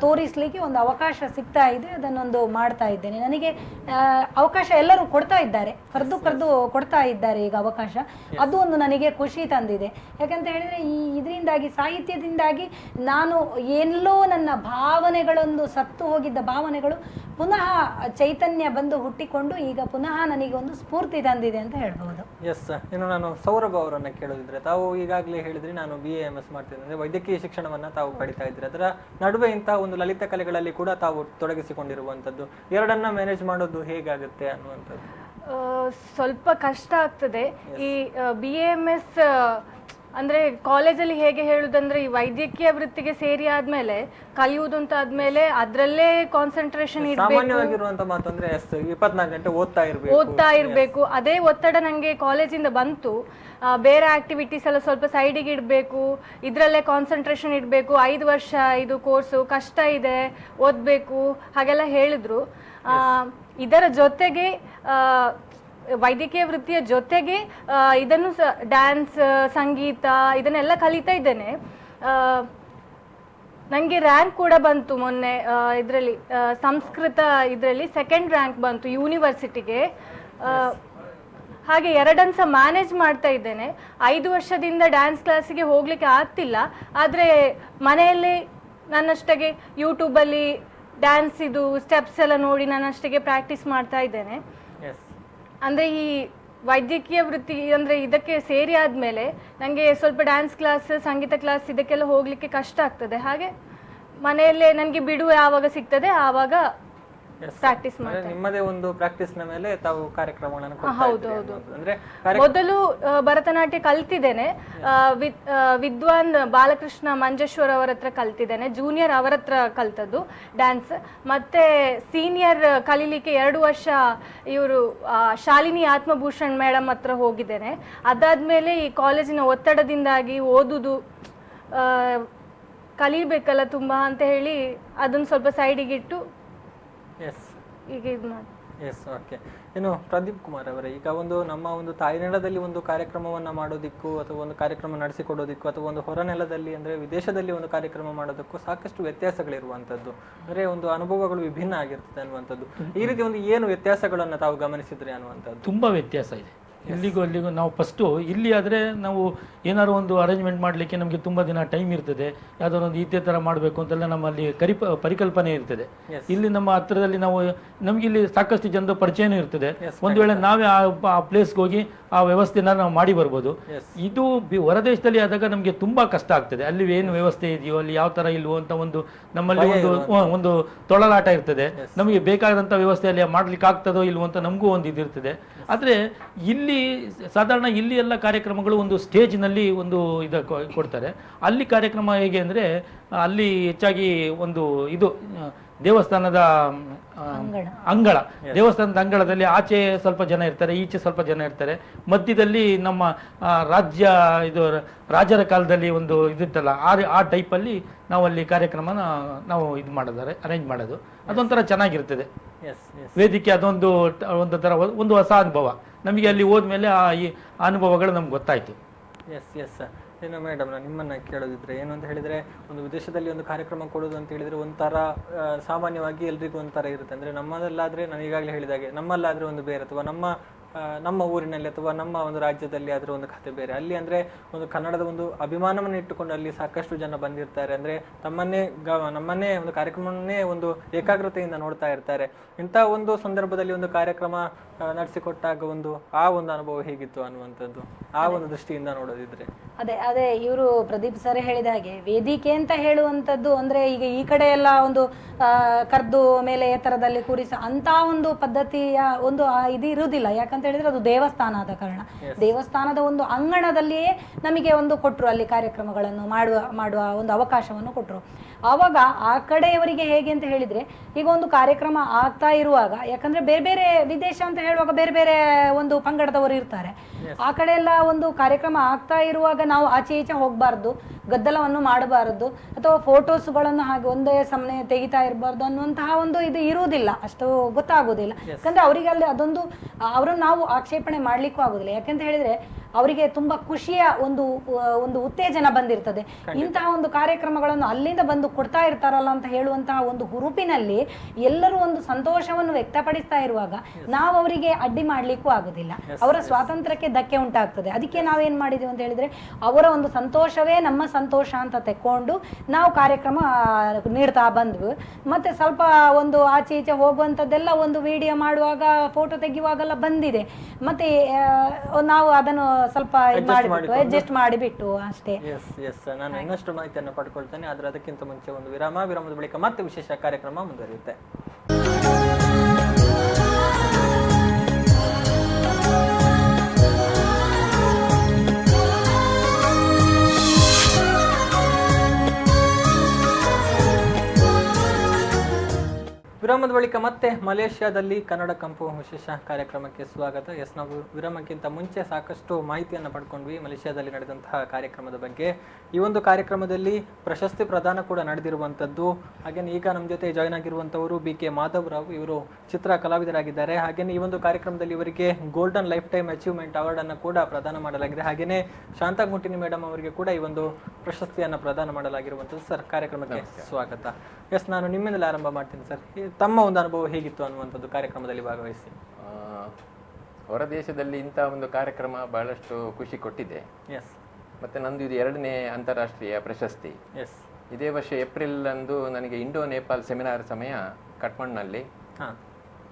ತೋರಿಸಲಿಕ್ಕೆ ಒಂದು ಅವಕಾಶ ಸಿಗ್ತಾ ಇದೆ, ಅದನ್ನೊಂದು ಮಾಡ್ತಾ ಮಾಡ್ತಾ ಇದ್ದೇನೆ. ನನಗೆ ಅವಕಾಶ ಎಲ್ಲರೂ ಕೊಡ್ತಾ ಇದ್ದಾರೆ, ಕರೆದು ಕೊಡ್ತಾ ಇದ್ದಾರೆ ಈಗ ಅವಕಾಶ. ಅದು ಒಂದು ನನಗೆ ಖುಷಿ ತಂದಿದೆ. ಯಾಕಂತ ಹೇಳಿದ್ರೆ ಇದರಿಂದಾಗಿ, ಸಾಹಿತ್ಯದಿಂದಾಗಿ ನಾನು ಎಲ್ಲೋ ನನ್ನ ಭಾವನೆಗಳೊಂದು ಸತ್ತು ಹೋಗಿದ್ದ ಭಾವನೆಗಳು ಪುನಃ ಚೈತನ್ಯ ಬಂದು ಹುಟ್ಟಿಕೊಂಡು ಈಗ ಪುನಃ ನನಗೆ ಒಂದು ಸ್ಫೂರ್ತಿ ತಂದಿದೆ ಅಂತ ಹೇಳ್ಬೋದು. ಎಸ್, ಇನ್ನು ನಾನು ಸೌರಭ್ ಅವರನ್ನ ಕೇಳೋದಿದ್ರೆ, ತಾವು ಈಗಾಗಲೇ ಹೇಳಿದ್ರಿ ನಾನು BAMS ಮಾಡ್ತೀನಿ, ಅಂದ್ರೆ ವೈದ್ಯಕೀಯ ಶಿಕ್ಷಣವನ್ನ ತಾವು ಪಡಿತಾ ಇದ್ರಿ, ಅದರ ನಡುವೆ ಇಂತಹ ಒಂದು ಲಲಿತ ಕಲೆಗಳಲ್ಲಿ ಕೂಡ ತಾವು ತೊಡಗಿಸಿಕೊಂಡಿರುವಂತದ್ದು, ಎರಡನ್ನ ಮ್ಯಾನೇಜ್ ಮಾಡೋದು ಹೇಗಾಗುತ್ತೆ ಅನ್ನುವಂಥದ್ದು? ಸ್ವಲ್ಪ ಕಷ್ಟ ಆಗ್ತದೆ. ಈ BAMS ಅಂದ್ರೆ ಕಾಲೇಜಲ್ಲಿ ಹೇಗೆ ಹೇಳುದಂದ್ರೆ, ಈ ವೈದ್ಯಕೀಯ ವೃತ್ತಿಗೆ ಸೇರಿ ಆದ್ಮೇಲೆ ಕಲಿಯುವುದು ಅಂತ ಆದ್ಮೇಲೆ ಅದ್ರಲ್ಲೇ ಕಾನ್ಸಂಟ್ರೇಷನ್ ಸಾಮಾನ್ಯವಾಗಿರುವಂತ ಮಾತು ಅಂದ್ರೆ 24 ಗಂಟೆ ಓದ್ತಾ ಇರ್ಬೇಕು. ಅದೇ ಒತ್ತಡ ನಂಗೆ ಕಾಲೇಜಿಂದ ಬಂತು. ಬೇರೆ ಆಕ್ಟಿವಿಟೀಸ್ ಎಲ್ಲ ಸ್ವಲ್ಪ ಸೈಡಿಗೆ ಇಡಬೇಕು, ಇದ್ರಲ್ಲೇ ಕಾನ್ಸಂಟ್ರೇಷನ್ ಇಡಬೇಕು, 5 ವರ್ಷ ಇದು ಕೋರ್ಸು ಕಷ್ಟ ಇದೆ, ಓದ್ಬೇಕು ಹಾಗೆಲ್ಲ ಹೇಳಿದ್ರು. ಇದರ ಜೊತೆಗೆ ವೈದ್ಯಕೀಯ ವೃತ್ತಿಯ ಜೊತೆಗೆ ಇದನ್ನು ಡ್ಯಾನ್ಸ್, ಸಂಗೀತ ಇದನ್ನೆಲ್ಲ ಕಲಿತಾ ಇದ್ದೇನೆ. ನನಗೆ ರ್ಯಾಂಕ್ ಕೂಡ ಬಂತು ಮೊನ್ನೆ ಇದರಲ್ಲಿ, ಸಂಸ್ಕೃತ ಇದರಲ್ಲಿ 2nd ರ್ಯಾಂಕ್ ಬಂತು ಯೂನಿವರ್ಸಿಟಿಗೆ. ಹಾಗೆ 2 ಸಹ ಮ್ಯಾನೇಜ್ ಮಾಡ್ತಾ ಇದ್ದೇನೆ. 5 ವರ್ಷದಿಂದ ಡ್ಯಾನ್ಸ್ ಕ್ಲಾಸಿಗೆ ಹೋಗ್ಲಿಕ್ಕೆ ಆಗ್ತಿಲ್ಲ, ಆದರೆ ಮನೆಯಲ್ಲಿ ನನ್ನಷ್ಟಕ್ಕೆ ಯೂಟ್ಯೂಬಲ್ಲಿ ಡ್ಯಾನ್ಸ್ ಇದು ಸ್ಟೆಪ್ಸ್ ಎಲ್ಲ ನೋಡಿ ನನ್ನಷ್ಟಕ್ಕೆ ಪ್ರಾಕ್ಟೀಸ್ ಮಾಡ್ತಾ ಇದ್ದೇನೆ. ಅಂದರೆ ಈ ವೈದ್ಯಕೀಯ ವೃತ್ತಿ ಅಂದರೆ ಇದಕ್ಕೆ ಸೇರಿ ಆದಮೇಲೆ ನನಗೆ ಸ್ವಲ್ಪ ಡ್ಯಾನ್ಸ್ ಕ್ಲಾಸ್, ಸಂಗೀತ ಕ್ಲಾಸ್ ಇದಕ್ಕೆಲ್ಲ ಹೋಗಲಿಕ್ಕೆ ಕಷ್ಟ ಆಗ್ತದೆ. ಹಾಗೆ ಮನೆಯಲ್ಲೇ ನನಗೆ ಬಿಡುವು ಯಾವಾಗ ಸಿಗ್ತದೆ ಆವಾಗ ಪ್ರಾಕ್ಟೀಸ್ ಮಾಡ್ತಾರೆ. ನಿಮ್ಮದೇ ಒಂದು ಪ್ರಾಕ್ಟೀಸ್ ನ ಮೇಲೆ ತಾವು ಕಾರ್ಯಕ್ರಮಗಳನ್ನು ಕೊಡ್ತಾ ಹೌದು ಇದ್ದೀರಿ ಹೌದು. ಅಂದ್ರೆ ಮೊದಲು ಭರತನಾಟ್ಯ ಕಲ್ತಿದ್ದೇನೆ, ವಿದ್ವಾನ್ ಬಾಲಕೃಷ್ಣ ಮಂಜೇಶ್ವರ್ ಅವರ ಹತ್ರ ಕಲ್ತಿದ್ದೇನೆ, ಜೂನಿಯರ್ ಅವರ ಹತ್ರ ಕಲ್ತದ್ದು ಡ್ಯಾನ್ಸ್. ಮತ್ತೆ ಸೀನಿಯರ್ ಕಲೀಲಿಕ್ಕೆ 2 ವರ್ಷ ಇವರು ಶಾಲಿನಿ ಆತ್ಮಭೂಷಣ್ ಮೇಡಮ್ ಹತ್ರ ಹೋಗಿದ್ದೇನೆ. ಅದಾದ್ಮೇಲೆ ಈ ಕಾಲೇಜಿನ ಒತ್ತಡದಿಂದಾಗಿ ಓದುದು ಕಲಿಬೇಕಲ್ಲ ತುಂಬಾ ಅಂತ ಹೇಳಿ ಅದನ್ನು ಸ್ವಲ್ಪ ಸೈಡಿಗಿಟ್ಟು ಈಗ ಇದು ಮಾಡಿ. Yes, okay. ಇನ್ನು ಪ್ರದೀಪ್ ಕುಮಾರ್ ಅವರೇ, ಈಗ ಒಂದು ನಮ್ಮ ಒಂದು ತಾಯ್ನೆಲದಲ್ಲಿ ಒಂದು ಕಾರ್ಯಕ್ರಮವನ್ನ ಮಾಡೋದಿಕ್ಕೂ ಅಥವಾ ಒಂದು ಕಾರ್ಯಕ್ರಮ ನಡೆಸಿಕೊಡೋದಿಕ್ಕೂ ಅಥವಾ ಒಂದು ಹೊರನೆಲದಲ್ಲಿ ಅಂದ್ರೆ ವಿದೇಶದಲ್ಲಿ ಒಂದು ಕಾರ್ಯಕ್ರಮ ಮಾಡೋದಕ್ಕೂ ಸಾಕಷ್ಟು ವ್ಯತ್ಯಾಸಗಳಿರುವಂತದ್ದು, ಅಂದ್ರೆ ಒಂದು ಅನುಭವಗಳು ವಿಭಿನ್ನ ಆಗಿರ್ತದೆ ಅನ್ನುವಂಥದ್ದು. ಈ ರೀತಿ ಒಂದು ಏನು ವ್ಯತ್ಯಾಸಗಳನ್ನ ತಾವು ಗಮನಿಸಿದ್ರಿ ಅನ್ನುವಂಥದ್ದು? ತುಂಬಾ ವ್ಯತ್ಯಾಸ ಇದೆ ಇಲ್ಲಿಗೂ ಅಲ್ಲಿಗೂ. ನಾವು ಫಸ್ಟು ಇಲ್ಲಿ ಆದರೆ ನಾವು ಏನಾದ್ರು ಒಂದು ಅರೇಂಜ್ಮೆಂಟ್ ಮಾಡಲಿಕ್ಕೆ ನಮಗೆ ತುಂಬ ದಿನ ಟೈಮ್ ಇರ್ತದೆ, ಯಾವುದಾದ್ರು ಒಂದು ಇದೇ ಥರ ಮಾಡಬೇಕು ಅಂತೆಲ್ಲ ನಮ್ಮಲ್ಲಿ ಪರಿಕಲ್ಪನೆ ಇರ್ತದೆ. ಇಲ್ಲಿ ನಮ್ಮ ಹತ್ರದಲ್ಲಿ ನಾವು ನಮ್ಗೆ ಇಲ್ಲಿ ಸಾಕಷ್ಟು ಜನದ ಪರಿಚಯನೂ ಇರ್ತದೆ. ಒಂದು ವೇಳೆ ನಾವೇ ಆ ಪ್ಲೇಸ್ಗೆ ಹೋಗಿ ಆ ವ್ಯವಸ್ಥೆನ ನಾವು ಮಾಡಿ ಬರ್ಬೋದು. ಇದು ಹೊರದೇಶದಲ್ಲಿ ಆದಾಗ ನಮಗೆ ತುಂಬಾ ಕಷ್ಟ ಆಗ್ತದೆ. ಅಲ್ಲಿ ಏನು ವ್ಯವಸ್ಥೆ ಇದೆಯೋ, ಅಲ್ಲಿ ಯಾವ ಥರ ಇಲ್ವೋ ಅಂತ ಒಂದು ನಮ್ಮಲ್ಲಿ ಒಂದು ತೊಳಲಾಟ ಇರ್ತದೆ. ನಮಗೆ ಬೇಕಾದಂಥ ವ್ಯವಸ್ಥೆಯಲ್ಲಿ ಮಾಡ್ಲಿಕ್ಕೆ ಆಗ್ತದೋ ಇಲ್ವೋ ಅಂತ ನಮಗೂ ಒಂದು ಇದಿರ್ತದೆ. ಆದರೆ ಇಲ್ಲಿ ಸಾಧಾರಣ ಇಲ್ಲಿ ಎಲ್ಲ ಕಾರ್ಯಕ್ರಮಗಳು ಒಂದು ಸ್ಟೇಜ್ನಲ್ಲಿ ಒಂದು ಇದು ಕೊಡ್ತಾರೆ. ಅಲ್ಲಿ ಕಾರ್ಯಕ್ರಮ ಹೇಗೆ ಅಂದರೆ, ಅಲ್ಲಿ ಹೆಚ್ಚಾಗಿ ಒಂದು ಇದು ದೇವಸ್ಥಾನದ ದೇವಸ್ಥಾನದ ಅಂಗಳದಲ್ಲಿ ಆಚೆ ಸ್ವಲ್ಪ ಜನ ಇರ್ತಾರೆ, ಈಚೆ ಸ್ವಲ್ಪ ಜನ ಇರ್ತಾರೆ. ಮಧ್ಯದಲ್ಲಿ ನಮ್ಮ ರಾಜ್ಯ ಇದು ರಾಜರ ಕಾಲದಲ್ಲಿ ಒಂದು ಇದಿತ್ತಲ್ಲ, ಆ ಟೈಪಲ್ಲಿ ನಾವು ಅಲ್ಲಿ ಕಾರ್ಯಕ್ರಮನ ನಾವು ಇದು ಮಾಡೋದಾರೆ ಅರೇಂಜ್ ಮಾಡೋದು. ಅದೊಂಥರ ಚೆನ್ನಾಗಿರ್ತದೆ ವೇದಿಕೆ. ಅದೊಂದು ಥರ ಒಂದು ಹೊಸ ಅನುಭವ ನಮಗೆ. ಅಲ್ಲಿ ಹೋದ್ಮೇಲೆ ಆ ಅನುಭವಗಳು ನಮ್ಗೆ ಗೊತ್ತಾಯ್ತು. ಎಸ್. ಇನ್ನು ಮೇಡಮ್, ನಾನು ನಿಮ್ಮನ್ನ ಕೇಳೋದಿದ್ರೆ ಏನು ಅಂತ ಹೇಳಿದ್ರೆ, ಒಂದು ವಿದೇಶದಲ್ಲಿ ಒಂದು ಕಾರ್ಯಕ್ರಮ ಕೊಡೋದು ಅಂತ ಹೇಳಿದ್ರೆ ಒಂಥರ ಸಾಮಾನ್ಯವಾಗಿ ಎಲ್ರಿಗೂ ಒಂಥರ ಇರುತ್ತೆ. ಅಂದ್ರೆ ನಮ್ಮದಲ್ಲಾದ್ರೆ ನಾನು ಈಗಾಗಲೇ ಹೇಳಿದಾಗೆ, ನಮ್ಮಲ್ಲಾದ್ರೆ ಒಂದು ಬೇರೆ, ಅಥವಾ ನಮ್ಮ ಊರಿನಲ್ಲಿ ಅಥವಾ ನಮ್ಮ ಒಂದು ರಾಜ್ಯದಲ್ಲಿ ಆದ್ರೆ ಒಂದು ಕಥೆ ಬೇರೆ. ಅಲ್ಲಿ ಅಂದ್ರೆ ಒಂದು ಕನ್ನಡದ ಒಂದು ಅಭಿಮಾನವನ್ನು ಇಟ್ಟುಕೊಂಡು ಅಲ್ಲಿ ಸಾಕಷ್ಟು ಜನ ಬಂದಿರ್ತಾರೆ. ಅಂದ್ರೆ ನಮ್ಮನ್ನೇ ಒಂದು ಕಾರ್ಯಕ್ರಮವನ್ನೇ ಒಂದು ಏಕಾಗ್ರತೆಯಿಂದ ನೋಡ್ತಾ ಇರ್ತಾರೆ. ಇಂಥ ಒಂದು ಸಂದರ್ಭದಲ್ಲಿ ಒಂದು ಕಾರ್ಯಕ್ರಮ ನಡೆಸಿಕೊಟ್ಟಾಗ ಆ ಒಂದು ಅನುಭವ ಹೇಗಿತ್ತು ಅನ್ನುವಂಥದ್ದು, ಆ ಒಂದು ದೃಷ್ಟಿಯಿಂದ ನೋಡೋದಿದ್ರೆ? ಅದೇ ಇವರು ಪ್ರದೀಪ್ ಸರ್ ಹೇಳಿದ ಹಾಗೆ ವೇದಿಕೆ ಅಂತ ಹೇಳುವಂಥದ್ದು ಅಂದ್ರೆ ಈಗ ಈ ಕಡೆ ಎಲ್ಲ ಒಂದು ಕರ್ದು ಮೇಲೆ ಎತ್ತರದಲ್ಲಿ ಕೂರಿಸ ಅಂತ ಒಂದು ಪದ್ಧತಿಯ ಒಂದು ಇದು ಇರುವುದಿಲ್ಲ. ಯಾಕಂತ ಹೇಳಿದ್ರೆ ಅದು ದೇವಸ್ಥಾನ ಆದ ಕಾರಣ ದೇವಸ್ಥಾನದ ಒಂದು ಅಂಗಣದಲ್ಲಿಯೇ ನಮಗೆ ಒಂದು ಕೊಟ್ಟರು, ಅಲ್ಲಿ ಕಾರ್ಯಕ್ರಮಗಳನ್ನು ಮಾಡುವ ಒಂದು ಅವಕಾಶವನ್ನು ಕೊಟ್ಟರು. ಆವಾಗ ಆ ಕಡೆಯವರಿಗೆ ಹೇಗೆ ಅಂತ ಹೇಳಿದ್ರೆ, ಈಗ ಒಂದು ಕಾರ್ಯಕ್ರಮ ಆಗ್ತಾ ಇರುವಾಗ, ಯಾಕಂದ್ರೆ ಬೇರೆ ಬೇರೆ ವಿದೇಶ ಅಂತ ಹೇಳುವಾಗ ಬೇರೆ ಬೇರೆ ಒಂದು ಪಂಗಡದವರು ಇರ್ತಾರೆ. ಆ ಕಡೆ ಎಲ್ಲ ಒಂದು ಕಾರ್ಯಕ್ರಮ ಆಗ್ತಾ ಇರುವಾಗ ನಾವು ಆಚೆ ಈಚೆ ಹೋಗಬಾರ್ದು, ಗದ್ದಲವನ್ನು ಮಾಡಬಾರದು, ಅಥವಾ ಫೋಟೋಸ್ಗಳನ್ನು ಹಾಗೆ ಒಂದೇ ಸಮನೆ ತೆಗಿತಾ ಇರಬಾರ್ದು ಅನ್ನುವಂತಹ ಒಂದು ಇದು ಇರುವುದಿಲ್ಲ, ಅಷ್ಟು ಗೊತ್ತಾಗೋದಿಲ್ಲ. ಯಾಕಂದ್ರೆ ಅವರಿಗೆ ಅಲ್ಲಿ ಅದೊಂದು ಅವರನ್ನು ನಾವು ಆಕ್ಷೇಪಣೆ ಮಾಡ್ಲಿಕ್ಕೂ ಆಗೋದಿಲ್ಲ. ಯಾಕಂತ ಹೇಳಿದ್ರೆ ಅವರಿಗೆ ತುಂಬಾ ಖುಷಿಯ ಒಂದು ಉತ್ತೇಜನ ಬಂದಿರ್ತದೆ. ಇಂತಹ ಒಂದು ಕಾರ್ಯಕ್ರಮಗಳನ್ನು ಅಲ್ಲಿಂದ ಬಂದು ಕೊಡ್ತಾ ಇರ್ತಾರಲ್ಲ ಅಂತ ಹೇಳುವಂತಹ ಒಂದು ಹುರುಪಿನಲ್ಲಿ ಎಲ್ಲರೂ ಒಂದು ಸಂತೋಷವನ್ನು ವ್ಯಕ್ತಪಡಿಸ್ತಾ ಇರುವಾಗ ನಾವು ಅವರಿಗೆ ಅಡ್ಡಿ ಮಾಡ್ಲಿಕ್ಕೂ ಆಗುದಿಲ್ಲ. ಅವರ ಸ್ವಾತಂತ್ರ್ಯಕ್ಕೆ ಧಕ್ಕೆ ಉಂಟಾಗ್ತದೆ. ಅದಕ್ಕೆ ನಾವೇನ್ ಮಾಡಿದೀವಿ ಅಂತ ಹೇಳಿದ್ರೆ ಅವರ ಒಂದು ಸಂತೋಷವೇ ನಮ್ಮ ಸಂತೋಷ ಅಂತ ತೆಕ್ಕೊಂಡು ನಾವು ಕಾರ್ಯಕ್ರಮ ನೀಡ್ತಾ ಬಂದ್ವಿ. ಮತ್ತೆ ಸ್ವಲ್ಪ ಒಂದು ಆಚೆ ಈಚೆ ಹೋಗುವಂಥದ್ದೆಲ್ಲ ಒಂದು ವಿಡಿಯೋ ಮಾಡುವಾಗ ಫೋಟೋ ತೆಗೆಯುವಾಗೆಲ್ಲ ಬಂದಿದೆ. ಮತ್ತೆ ನಾವು ಅದನ್ನು ಸ್ವಲ್ಪ ಮಾಡಿಬಿಟ್ಟು ಅಡ್ಜಸ್ಟ್ ಮಾಡಿಬಿಟ್ಟು ಅಷ್ಟೇ. ನಾನು ಇನ್ನಷ್ಟು ಮಾಹಿತಿಯನ್ನು ಪಡ್ಕೊಳ್ತೇನೆ. ಆದ್ರೆ ಅದಕ್ಕಿಂತ ಮುಂಚೆ ಒಂದು ವಿರಾಮದ ಬಳಿಕ ಮತ್ತೆ ವಿಶೇಷ ಕಾರ್ಯಕ್ರಮ ಮುಂದುವರಿಯುತ್ತೆ. ವಿರಾಮದ ಬಳಿಕ ಮತ್ತೆ ಮಲೇಷ್ಯಾದಲ್ಲಿ ಕನ್ನಡ ಕಂಪು ವಿಶೇಷ ಕಾರ್ಯಕ್ರಮಕ್ಕೆ ಸ್ವಾಗತ. ನಾವು ವಿರಾಮಕ್ಕಿಂತ ಮುಂಚೆ ಸಾಕಷ್ಟು ಮಾಹಿತಿಯನ್ನು ಪಡ್ಕೊಂಡ್ವಿ ಮಲೇಷ್ಯಾದಲ್ಲಿ ನಡೆದಂತಹ ಕಾರ್ಯಕ್ರಮದ ಬಗ್ಗೆ. ಈ ಒಂದು ಕಾರ್ಯಕ್ರಮದಲ್ಲಿ ಪ್ರಶಸ್ತಿ ಪ್ರದಾನ ಕೂಡ ನಡೆದಿರುವಂಥದ್ದು. ಹಾಗೇನೆ ಈಗ ನಮ್ಮ ಜೊತೆ ಜಾಯ್ನ್ ಆಗಿರುವಂಥವರು BK ಮಾಧವ್ ರಾವ್. ಇವರು ಚಿತ್ರ ಕಲಾವಿದರಾಗಿದ್ದಾರೆ. ಹಾಗೇನೆ ಈ ಒಂದು ಕಾರ್ಯಕ್ರಮದಲ್ಲಿ ಇವರಿಗೆ golden life time achievement award ಅನ್ನು ಕೂಡ ಪ್ರದಾನ ಮಾಡಲಾಗಿದೆ. ಹಾಗೇನೆ ಶಾಂತಾ ಗುಂಟಿನಿ ಮೇಡಮ್ ಅವರಿಗೆ ಕೂಡ ಈ ಒಂದು ಪ್ರಶಸ್ತಿಯನ್ನು ಪ್ರದಾನ ಮಾಡಲಾಗಿರುವಂಥದ್ದು. ಸರ್, ಕಾರ್ಯಕ್ರಮಕ್ಕೆ ಸ್ವಾಗತ. ನಾನು ನಿಮ್ಮಿಂದಲೇ ಆರಂಭ ಮಾಡ್ತೀನಿ ಸರ್. ತಮ್ಮ ಒಂದು ಅನುಭವ ಹೇಗಿತ್ತು ಅನ್ನುವಂಥದ್ದು ಕಾರ್ಯಕ್ರಮದಲ್ಲಿ ಭಾಗವಹಿಸಿ? ಹೊರ ದೇಶದಲ್ಲಿ ಇಂಥ ಒಂದು ಕಾರ್ಯಕ್ರಮ ಬಹಳಷ್ಟು ಖುಷಿ ಕೊಟ್ಟಿದೆ. ಮತ್ತೆ ನಂದು ಇದು 2ನೇ ಅಂತಾರಾಷ್ಟ್ರೀಯ ಪ್ರಶಸ್ತಿ. ಇದೇ ವರ್ಷ ಏಪ್ರಿಲ್ ಅಂದು ನನಗೆ ಇಂಡೋ ನೇಪಾಲ್ ಸೆಮಿನಾರ್ ಸಮಯ ಕಠ್ಮಂಡ್ನಲ್ಲಿ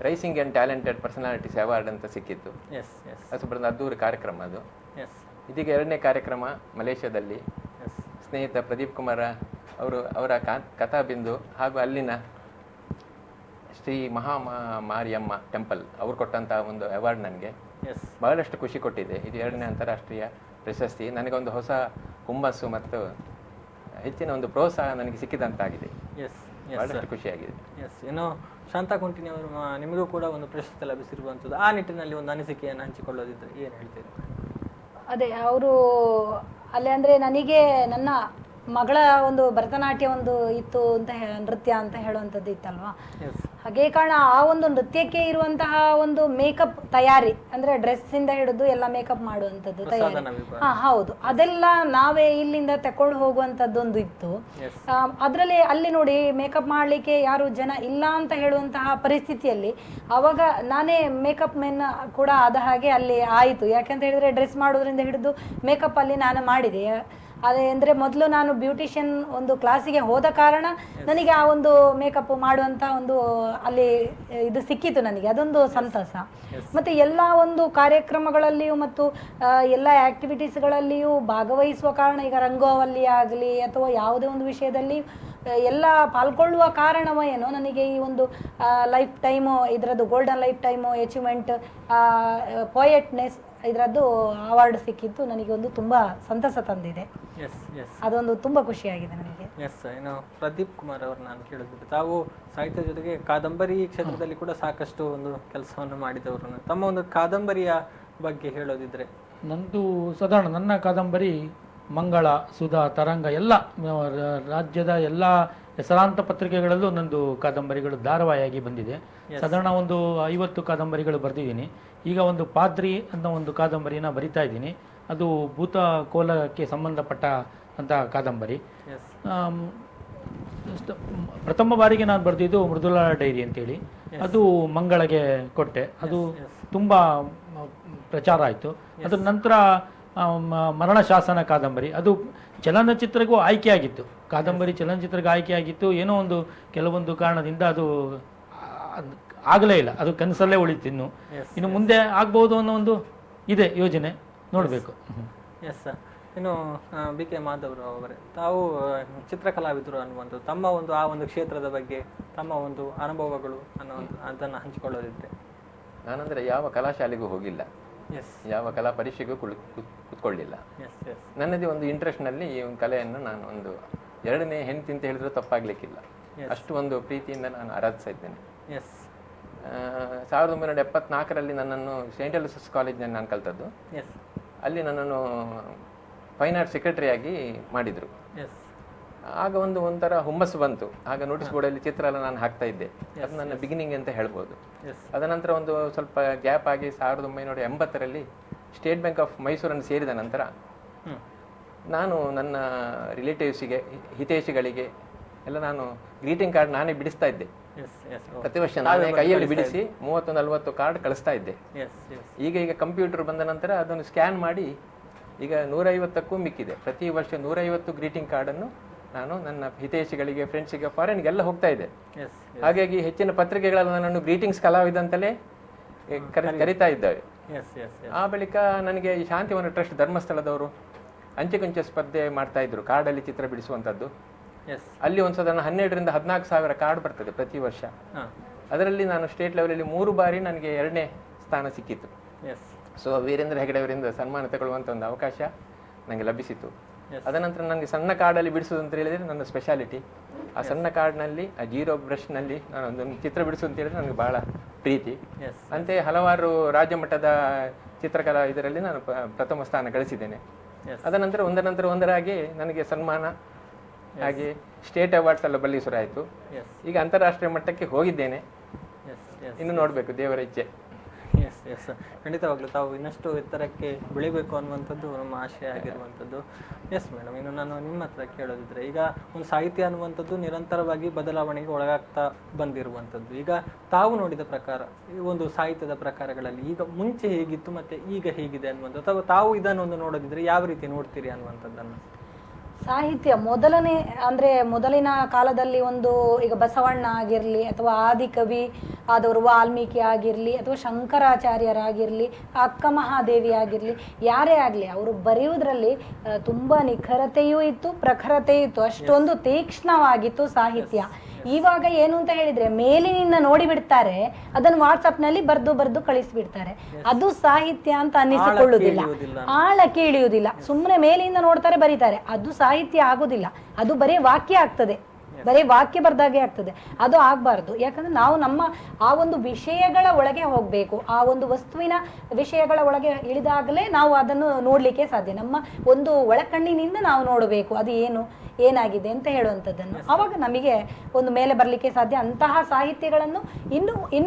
rising and talented personalities award ಅಂತ ಸಿಕ್ಕಿತ್ತು. ಅದು ಅದ್ದೂರಿ ಕಾರ್ಯಕ್ರಮ. ಅದು ಇದೀಗ 2ನೇ ಕಾರ್ಯಕ್ರಮ ಮಲೇಷ್ಯಾದಲ್ಲಿ. ಸ್ನೇಹಿತ ಪ್ರದೀಪ್ ಕುಮಾರ ಅವರ ಕಥಾಬಿಂದು ಹಾಗೂ ಅಲ್ಲಿನ ಶ್ರೀ ಮಾರಿಯಮ್ಮ ಟೆಂಪಲ್ ಅವರು ಕೊಟ್ಟಂತಹ ಒಂದು ಅವಾರ್ಡ್ ನನಗೆ ಬಹಳಷ್ಟು ಖುಷಿ ಕೊಟ್ಟಿದೆ. ಇದು 2ನೇ ಅಂತಾರಾಷ್ಟ್ರೀಯ ಪ್ರಶಸ್ತಿ. ನನಗೊಂದು ಹೊಸ ಹುಮ್ಮಸ್ಸು ಮತ್ತು ಹೆಚ್ಚಿನ ಒಂದು ಪ್ರೋತ್ಸಾಹ ನನಗೆ ಸಿಕ್ಕಿದಂತಾಗಿದೆ. ಬಹಳಷ್ಟು ಖುಷಿಯಾಗಿದೆ. ಏನೋ ಶಾಂತಾ ಕುಂಟಿನಿ ಅವರು ನಿಮಗೂ ಕೂಡ ಒಂದು ಪ್ರಶಸ್ತಿ ಲಭಿಸಿರುವಂಥದ್ದು. ಆ ನಿಟ್ಟಿನಲ್ಲಿ ಒಂದು ಅನಿಸಿಕೆಯನ್ನು ಹಂಚಿಕೊಳ್ಳೋದಿದ್ರೆ ಏನು ಹೇಳ್ತೀರಿ? ಅದೇ ಅವರು ಅಲ್ಲಿ ಅಂದರೆ ನನಗೆ ನನ್ನ ಮಗಳ ಒಂದು ಭರತನಾಟ್ಯ ಒಂದು ಇತ್ತು ಅಂತ ನೃತ್ಯ ಅಂತ ಹೇಳುವಂಥದ್ದು ಇತ್ತಲ್ವಾ. ಹಾಗೆ ಕಾರಣ ಆ ಒಂದು ನೃತ್ಯಕ್ಕೆ ಇರುವಂತಹ ಒಂದು ಮೇಕಪ್ ತಯಾರಿ ಅಂದ್ರೆ ಡ್ರೆಸ್ ಇಂದ ಹಿಡಿದು ಎಲ್ಲ ಮೇಕಪ್ ಮಾಡುವಂಥದ್ದು ತಯಾರಿ, ಹೌದು, ಅದೆಲ್ಲ ನಾವೇ ಇಲ್ಲಿಂದ ತಕೊಂಡು ಹೋಗುವಂಥದ್ದೊಂದು ಇತ್ತು. ಅದರಲ್ಲಿ ಅಲ್ಲಿ ನೋಡಿ ಮೇಕಪ್ ಮಾಡ್ಲಿಕ್ಕೆ ಯಾರು ಜನ ಇಲ್ಲ ಅಂತ ಹೇಳುವಂತಹ ಪರಿಸ್ಥಿತಿಯಲ್ಲಿ ಅವಾಗ ನಾನೇ ಮೇಕಪ್ ಮೆನ್ ಕೂಡ ಆದ ಹಾಗೆ ಅಲ್ಲಿ ಆಯಿತು. ಯಾಕಂತ ಹೇಳಿದ್ರೆ ಡ್ರೆಸ್ ಮಾಡೋದ್ರಿಂದ ಹಿಡಿದು ಮೇಕಪ್ ಅಲ್ಲಿ ನಾನು ಮಾಡಿದೆ. ಅದೇ ಅಂದರೆ ಮೊದಲು ನಾನು ಬ್ಯೂಟಿಷಿಯನ್ ಒಂದು ಕ್ಲಾಸಿಗೆ ಹೋದ ಕಾರಣ ನನಗೆ ಆ ಒಂದು ಮೇಕಪ್ ಮಾಡುವಂಥ ಒಂದು ಅಲ್ಲಿ ಇದು ಸಿಕ್ಕಿತು ನನಗೆ, ಅದೊಂದು ಸಂತಸ. ಮತ್ತು ಎಲ್ಲ ಒಂದು ಕಾರ್ಯಕ್ರಮಗಳಲ್ಲಿಯೂ ಮತ್ತು ಎಲ್ಲ ಆ್ಯಕ್ಟಿವಿಟೀಸ್ಗಳಲ್ಲಿಯೂ ಭಾಗವಹಿಸುವ ಕಾರಣ, ಈಗ ರಂಗೋವಲ್ಲಿ ಆಗಲಿ ಅಥವಾ ಯಾವುದೇ ಒಂದು ವಿಷಯದಲ್ಲಿ ಎಲ್ಲ ಪಾಲ್ಗೊಳ್ಳುವ ಕಾರಣವೇನೋ ನನಗೆ ಈ ಒಂದು ಲೈಫ್ ಟೈಮು ಇದರದ್ದು ಗೋಲ್ಡನ್ ಲೈಫ್ ಟೈಮು ಅಚೀವ್ಮೆಂಟ್ ಪೋಯೆಟ್ನೆಸ್ ಇದರದ್ದು ಅವಾರ್ಡ್ ಸಿಕ್ಕಿತ್ತು. ನನಗೆ ಒಂದು ತುಂಬ ಸಂತಸ ತಂದಿದೆ. ಅದೊಂದು ತುಂಬ ಖುಷಿಯಾಗಿದೆ ನನಗೆ. ಏನು ಪ್ರದೀಪ್ ಕುಮಾರ್ ಅವರು ನಾನು ಕೇಳಿದ್ಬಿಟ್ಟು, ತಾವು ಸಾಹಿತ್ಯ ಜೊತೆಗೆ ಕಾದಂಬರಿ ಕ್ಷೇತ್ರದಲ್ಲಿ ಕೂಡ ಸಾಕಷ್ಟು ಒಂದು ಕೆಲಸವನ್ನು ಮಾಡಿದವರು. ತಮ್ಮ ಒಂದು ಕಾದಂಬರಿಯ ಬಗ್ಗೆ ಹೇಳೋದಿದ್ರೆ? ನಂದು ಸಾಧಾರಣ ನನ್ನ ಕಾದಂಬರಿ ಮಂಗಳ, ಸುಧಾ, ತರಂಗ ಎಲ್ಲ ರಾಜ್ಯದ ಎಲ್ಲ ಹೆಸರಾಂತ ಪತ್ರಿಕೆಗಳಲ್ಲೂ ನಂದು ಕಾದಂಬರಿಗಳು ಧಾರಾವಾಹಿಯಾಗಿ ಬಂದಿದೆ. ಸಾಧಾರಣ ಒಂದು 50 ಕಾದಂಬರಿಗಳು ಬರೆದಿದ್ದೀನಿ. ಈಗ ಒಂದು ಪಾದ್ರಿ ಅನ್ನೋ ಒಂದು ಕಾದಂಬರಿನ ಬರಿತಾ ಇದ್ದೀನಿ. ಅದು ಭೂತಕೋಲಕ್ಕೆ ಸಂಬಂಧಪಟ್ಟ ಅಂತ ಕಾದಂಬರಿ. ಪ್ರಥಮ ಬಾರಿಗೆ ನಾನು ಬರೆದಿದ್ದು ಮೃದುಲಾ ಡೈರಿ ಅಂತೇಳಿ, ಅದು ಮಂಗಳಿಗೆ ಕೊಟ್ಟೆ. ಅದು ತುಂಬ ಪ್ರಚಾರ ಆಯಿತು. ಅದ್ರ ನಂತರ ಮರಣಶಾಸನ ಕಾದಂಬರಿ, ಅದು ಚಲನಚಿತ್ರಕ್ಕೂ ಆಯ್ಕೆಯಾಗಿತ್ತು. ಕಾದಂಬರಿ ಚಲನಚಿತ್ರಕ್ಕೆ ಆಯ್ಕೆಯಾಗಿತ್ತು. ಏನೋ ಒಂದು ಕೆಲವೊಂದು ಕಾರಣದಿಂದ ಅದು ಆಗಲೇ ಇಲ್ಲ, ಅದು ಕನಸಲ್ಲೇ ಉಳಿತು. ಇನ್ನು ಮುಂದೆ ಆಗ್ಬೋದು ಅನ್ನೋ ಒಂದು ಇದೆ ಯೋಜನೆ, ನೋಡಬೇಕು. ಇನ್ನು BK ಮಾಧವ್ ಅವರೇ, ತಾವು ಚಿತ್ರಕಲಾವಿದರು ಅನ್ನುವಂಥದ್ದು, ತಮ್ಮ ಒಂದು ಆ ಒಂದು ಕ್ಷೇತ್ರದ ಬಗ್ಗೆ ತಮ್ಮ ಒಂದು ಅನುಭವಗಳು ಅನ್ನುವಂಥ ಅದನ್ನು ಹಂಚಿಕೊಳ್ಳೋದಿದ್ರೆ? ನಾನಂದರೆ ಯಾವ ಕಲಾಶಾಲೆಗೂ ಹೋಗಿಲ್ಲ, ಯಾವ ಕಲಾ ಪರೀಕ್ಷೆಗೂ ಕೂತ್ಕೊಳ್ಳಿಲ್ಲ. ನನ್ನದೇ ಒಂದು ಇಂಟ್ರೆಸ್ಟ್ನಲ್ಲಿ ಈ ಒಂದು ಕಲೆಯನ್ನು ನಾನು ಒಂದು 2ನೇ ಹೆಂಡತಿ ಅಂತ ಹೇಳಿದ್ರು ತಪ್ಪಾಗ್ಲಿಕ್ಕಿಲ್ಲ. ಅಷ್ಟು ಒಂದು ಪ್ರೀತಿಯಿಂದ ನಾನು ಆರಾಧಿಸ್ತಾ ಇದ್ದೇನೆ. 1974ರಲ್ಲಿ ನನ್ನನ್ನು ಸೈಂಟ್ ಅಲೋಸಿಯಸ್ ಕಾಲೇಜ್ನಲ್ಲಿ ನಾನು ಕಲ್ತದ್ದು. ಅಲ್ಲಿ ನನ್ನನ್ನು ಫೈನ್ ಆರ್ಟ್ ಸೆಕ್ರೆಟರಿಯಾಗಿ ಮಾಡಿದರು. ಆಗ ಒಂಥರ ಹುಮ್ಮಸ್ಸು ಬಂತು. ಆಗ ನೋಟಿಸ್ ಬೋರ್ಡಲ್ಲಿ ಚಿತ್ರ ಎಲ್ಲ ನಾನು ಹಾಕ್ತಾ ಇದ್ದೆ. ಅದು ನನ್ನ ಬಿಗಿನಿಂಗ್ ಅಂತ ಹೇಳ್ಬೋದು. ಅದನಂತರ ಒಂದು ಸ್ವಲ್ಪ ಗ್ಯಾಪ್ ಆಗಿ 1980ರಲ್ಲಿ ಸ್ಟೇಟ್ ಬ್ಯಾಂಕ್ ಆಫ್ ಮೈಸೂರನ್ನು ಸೇರಿದ ನಂತರ ನಾನು ನನ್ನ ರಿಲೇಟಿವ್ಸಿಗೆ, ಹಿತೈಷಿಗಳಿಗೆ ಎಲ್ಲ ನಾನು ಗ್ರೀಟಿಂಗ್ ಕಾರ್ಡ್ ನಾನೇ ಬಿಡಿಸ್ತಾ ಇದ್ದೆ. ಪ್ರತಿ ವರ್ಷ ನಾನೇ ಕೈಯಲ್ಲಿ ಬಿಡಿಸಿ 30-40 ಕಾರ್ಡ್ ಕಳಿಸ್ತಾ ಇದ್ದೆ. ಈಗ ಕಂಪ್ಯೂಟರ್ ಬಂದ ನಂತರ ಅದನ್ನು ಸ್ಕ್ಯಾನ್ ಮಾಡಿ ಈಗ 150ಕ್ಕೂ ಮಿಕ್ಕಿದೆ. ಪ್ರತಿ ವರ್ಷ 150 ಗ್ರೀಟಿಂಗ್ ಕಾರ್ಡನ್ನು ನಾನು ನನ್ನ ಹಿತೈಷಿಗಳಿಗೆ, ಫ್ರೆಂಡ್ಸಿಗೆ, ಫಾರಿನ್ಗೆಲ್ಲ ಹೋಗ್ತಾ ಇದ್ದೆ. ಹಾಗಾಗಿ ಹೆಚ್ಚಿನ ಪತ್ರಿಕೆಗಳಲ್ಲಿ ನನ್ನನ್ನು ಗ್ರೀಟಿಂಗ್ಸ್ ಕಲಾವಿದ ಅಂತಲೇ ಕರಿತಾ ಇದ್ದಾವೆ. ಆ ಬಳಿಕ ನನಗೆ ಈ ಶಾಂತಿವನ ಟ್ರಸ್ಟ್ ಧರ್ಮಸ್ಥಳದವರು ಅಂಚೆ ಸ್ಪರ್ಧೆ ಮಾಡ್ತಾ ಇದ್ರು, ಕಾರ್ಡಲ್ಲಿ ಚಿತ್ರ ಬಿಡಿಸುವಂಥದ್ದು. ಅಲ್ಲಿ ಒಂದು ಸಾಧಾರಣ 12,000-14,000 ಕಾರ್ಡ್ ಬರ್ತದೆ ಪ್ರತಿ ವರ್ಷ. ಅದರಲ್ಲಿ ನಾನು ಸ್ಟೇಟ್ ಲೆವೆಲಲ್ಲಿ 3 ಬಾರಿ ನನಗೆ 2ನೇ ಸ್ಥಾನ ಸಿಕ್ಕಿತ್ತು. ಸೊ ವೀರೇಂದ್ರ ಹೆಗಡೆ ಅವರಿಂದ ಸನ್ಮಾನ ತಗೊಳ್ಳುವಂಥ ಒಂದು ಅವಕಾಶ ನನಗೆ ಲಭಿಸಿತು. ಅದನಂತರ ನನಗೆ ಸಣ್ಣ ಕಾರ್ಡಲ್ಲಿ ಬಿಡಿಸೋದು ಅಂತ ಹೇಳಿದರೆ ನನ್ನ ಸ್ಪೆಷಾಲಿಟಿ. ಆ ಸಣ್ಣ ಕಾರ್ಡ್ನಲ್ಲಿ, ಆ 0 ಬ್ರಷ್ನಲ್ಲಿ ನಾನು ಒಂದು ಚಿತ್ರ ಬಿಡಿಸೋದು ಅಂತ ಹೇಳಿದ್ರೆ ನನಗೆ ಬಹಳ ಪ್ರೀತಿ. ಅಂತೆಯೇ ಹಲವಾರು ರಾಜ್ಯ ಮಟ್ಟದ ಚಿತ್ರಕಲಾ ಇದರಲ್ಲಿ ನಾನು ಪ್ರಥಮ ಸ್ಥಾನ ಗಳಿಸಿದ್ದೇನೆ. ಅದನಂತರ ಒಂದರ ನಂತರ ಒಂದರಾಗಿ ನನಗೆ ಸನ್ಮಾನ, ಹಾಗೆ ಸ್ಟೇಟ್ ಅವಾರ್ಡ್ಸ್ ಎಲ್ಲ ಬಲ್ಲಿಸುರಾಯಿತು. ಈಗ ಅಂತಾರಾಷ್ಟ್ರೀಯ ಮಟ್ಟಕ್ಕೆ ಹೋಗಿದ್ದೇನೆ. ಇನ್ನು ನೋಡಬೇಕು, ದೇವರ ಇಚ್ಛೆ. ಖಂಡಿತವಾಗ್ಲೂ ತಾವು ಇನ್ನಷ್ಟು ಎತ್ತರಕ್ಕೆ ಬೆಳಿಬೇಕು ಅನ್ನುವಂಥದ್ದು ನಮ್ಮ ಆಶಯ ಆಗಿರುವಂಥದ್ದು. ಎಸ್ ಮೇಡಮ್, ಇನ್ನು ನಾನು ನಿಮ್ಮ ಹತ್ರ ಕೇಳೋದಿದ್ರೆ, ಈಗ ಒಂದು ಸಾಹಿತ್ಯ ಅನ್ನುವಂಥದ್ದು ನಿರಂತರವಾಗಿ ಬದಲಾವಣೆಗೆ ಒಳಗಾಗ್ತಾ ಬಂದಿರುವಂಥದ್ದು. ಈಗ ತಾವು ನೋಡಿದ ಪ್ರಕಾರ ಈ ಒಂದು ಸಾಹಿತ್ಯದ ಪ್ರಕಾರಗಳಲ್ಲಿ ಈಗ ಮುಂಚೆ ಹೇಗಿತ್ತು ಮತ್ತು ಈಗ ಹೇಗಿದೆ ಅನ್ನುವಂಥದ್ದು, ಅಥವಾ ತಾವು ಇದನ್ನು ನೋಡೋದಿದ್ರೆ ಯಾವ ರೀತಿ ನೋಡ್ತೀರಿ ಅನ್ನುವಂಥದ್ದನ್ನು? ಸಾಹಿತ್ಯ ಮೊದಲಿನ ಕಾಲದಲ್ಲಿ ಒಂದು ಈಗ ಬಸವಣ್ಣ ಆಗಿರಲಿ, ಅಥವಾ ಆದಿಕವಿ ಆದವರು ವಾಲ್ಮೀಕಿ ಆಗಿರಲಿ, ಅಥವಾ ಶಂಕರಾಚಾರ್ಯರಾಗಿರಲಿ, ಅಕ್ಕ ಮಹಾದೇವಿ ಆಗಿರಲಿ, ಯಾರೇ ಆಗಲಿ ಅವರು ಬರೆಯುವುದರಲ್ಲಿ ತುಂಬ ನಿಖರತೆಯೂ ಇತ್ತು, ಪ್ರಖರತೆಯೂ ಇತ್ತು. ಅಷ್ಟೊಂದು ತೀಕ್ಷ್ಣವಾಗಿತ್ತು ಸಾಹಿತ್ಯ. ಇವಾಗ ಏನು ಅಂತ ಹೇಳಿದ್ರೆ, ಮೇಲಿನಿಂದ ನೋಡಿ ಬಿಡ್ತಾರೆ, ಅದನ್ನು ವಾಟ್ಸಪ್ನಲ್ಲಿ ಬರ್ದು ಕಳಿಸ್ಬಿಡ್ತಾರೆ. ಅದು ಸಾಹಿತ್ಯ ಅಂತ ಅನ್ನಿಸಿಕೊಳ್ಳುವುದಿಲ್ಲ, ಆಳಕ್ಕೆ ಇಳಿಯುವುದಿಲ್ಲ. ಸುಮ್ಮನೆ ಮೇಲಿಂದ ನೋಡ್ತಾರೆ, ಬರೀತಾರೆ. ಅದು ಸಾಹಿತ್ಯ ಆಗುದಿಲ್ಲ, ಅದು ಬರೀ ವಾಕ್ಯ ಆಗ್ತದೆ, ಬರೀ ವಾಕ್ಯ ಬರ್ದಾಗೆ ಆಗ್ತದೆ. ಅದು ಆಗಬಾರ್ದು. ಯಾಕಂದ್ರೆ ನಾವು ನಮ್ಮ ಆ ಒಂದು ವಿಷಯಗಳ ಒಳಗೆ ಹೋಗಬೇಕು. ಆ ಒಂದು ವಸ್ತುವಿನ ವಿಷಯಗಳ ಒಳಗೆ ಇಳಿದಾಗಲೇ ನಾವು ಅದನ್ನು ನೋಡಲಿಕ್ಕೆ ಸಾಧ್ಯ. ನಮ್ಮ ಒಂದು ಒಳಕಣ್ಣಿನಿಂದ ನಾವು ನೋಡಬೇಕು, ಅದು ಏನಾಗಿದೆ ಅಂತ ಹೇಳುವಂಥದ್ದನ್ನು. ಆವಾಗ ನಮಗೆ ಒಂದು ಮೇಲೆ ಬರಲಿಕ್ಕೆ ಸಾಧ್ಯ. ಅಂತಹ ಸಾಹಿತ್ಯಗಳನ್ನು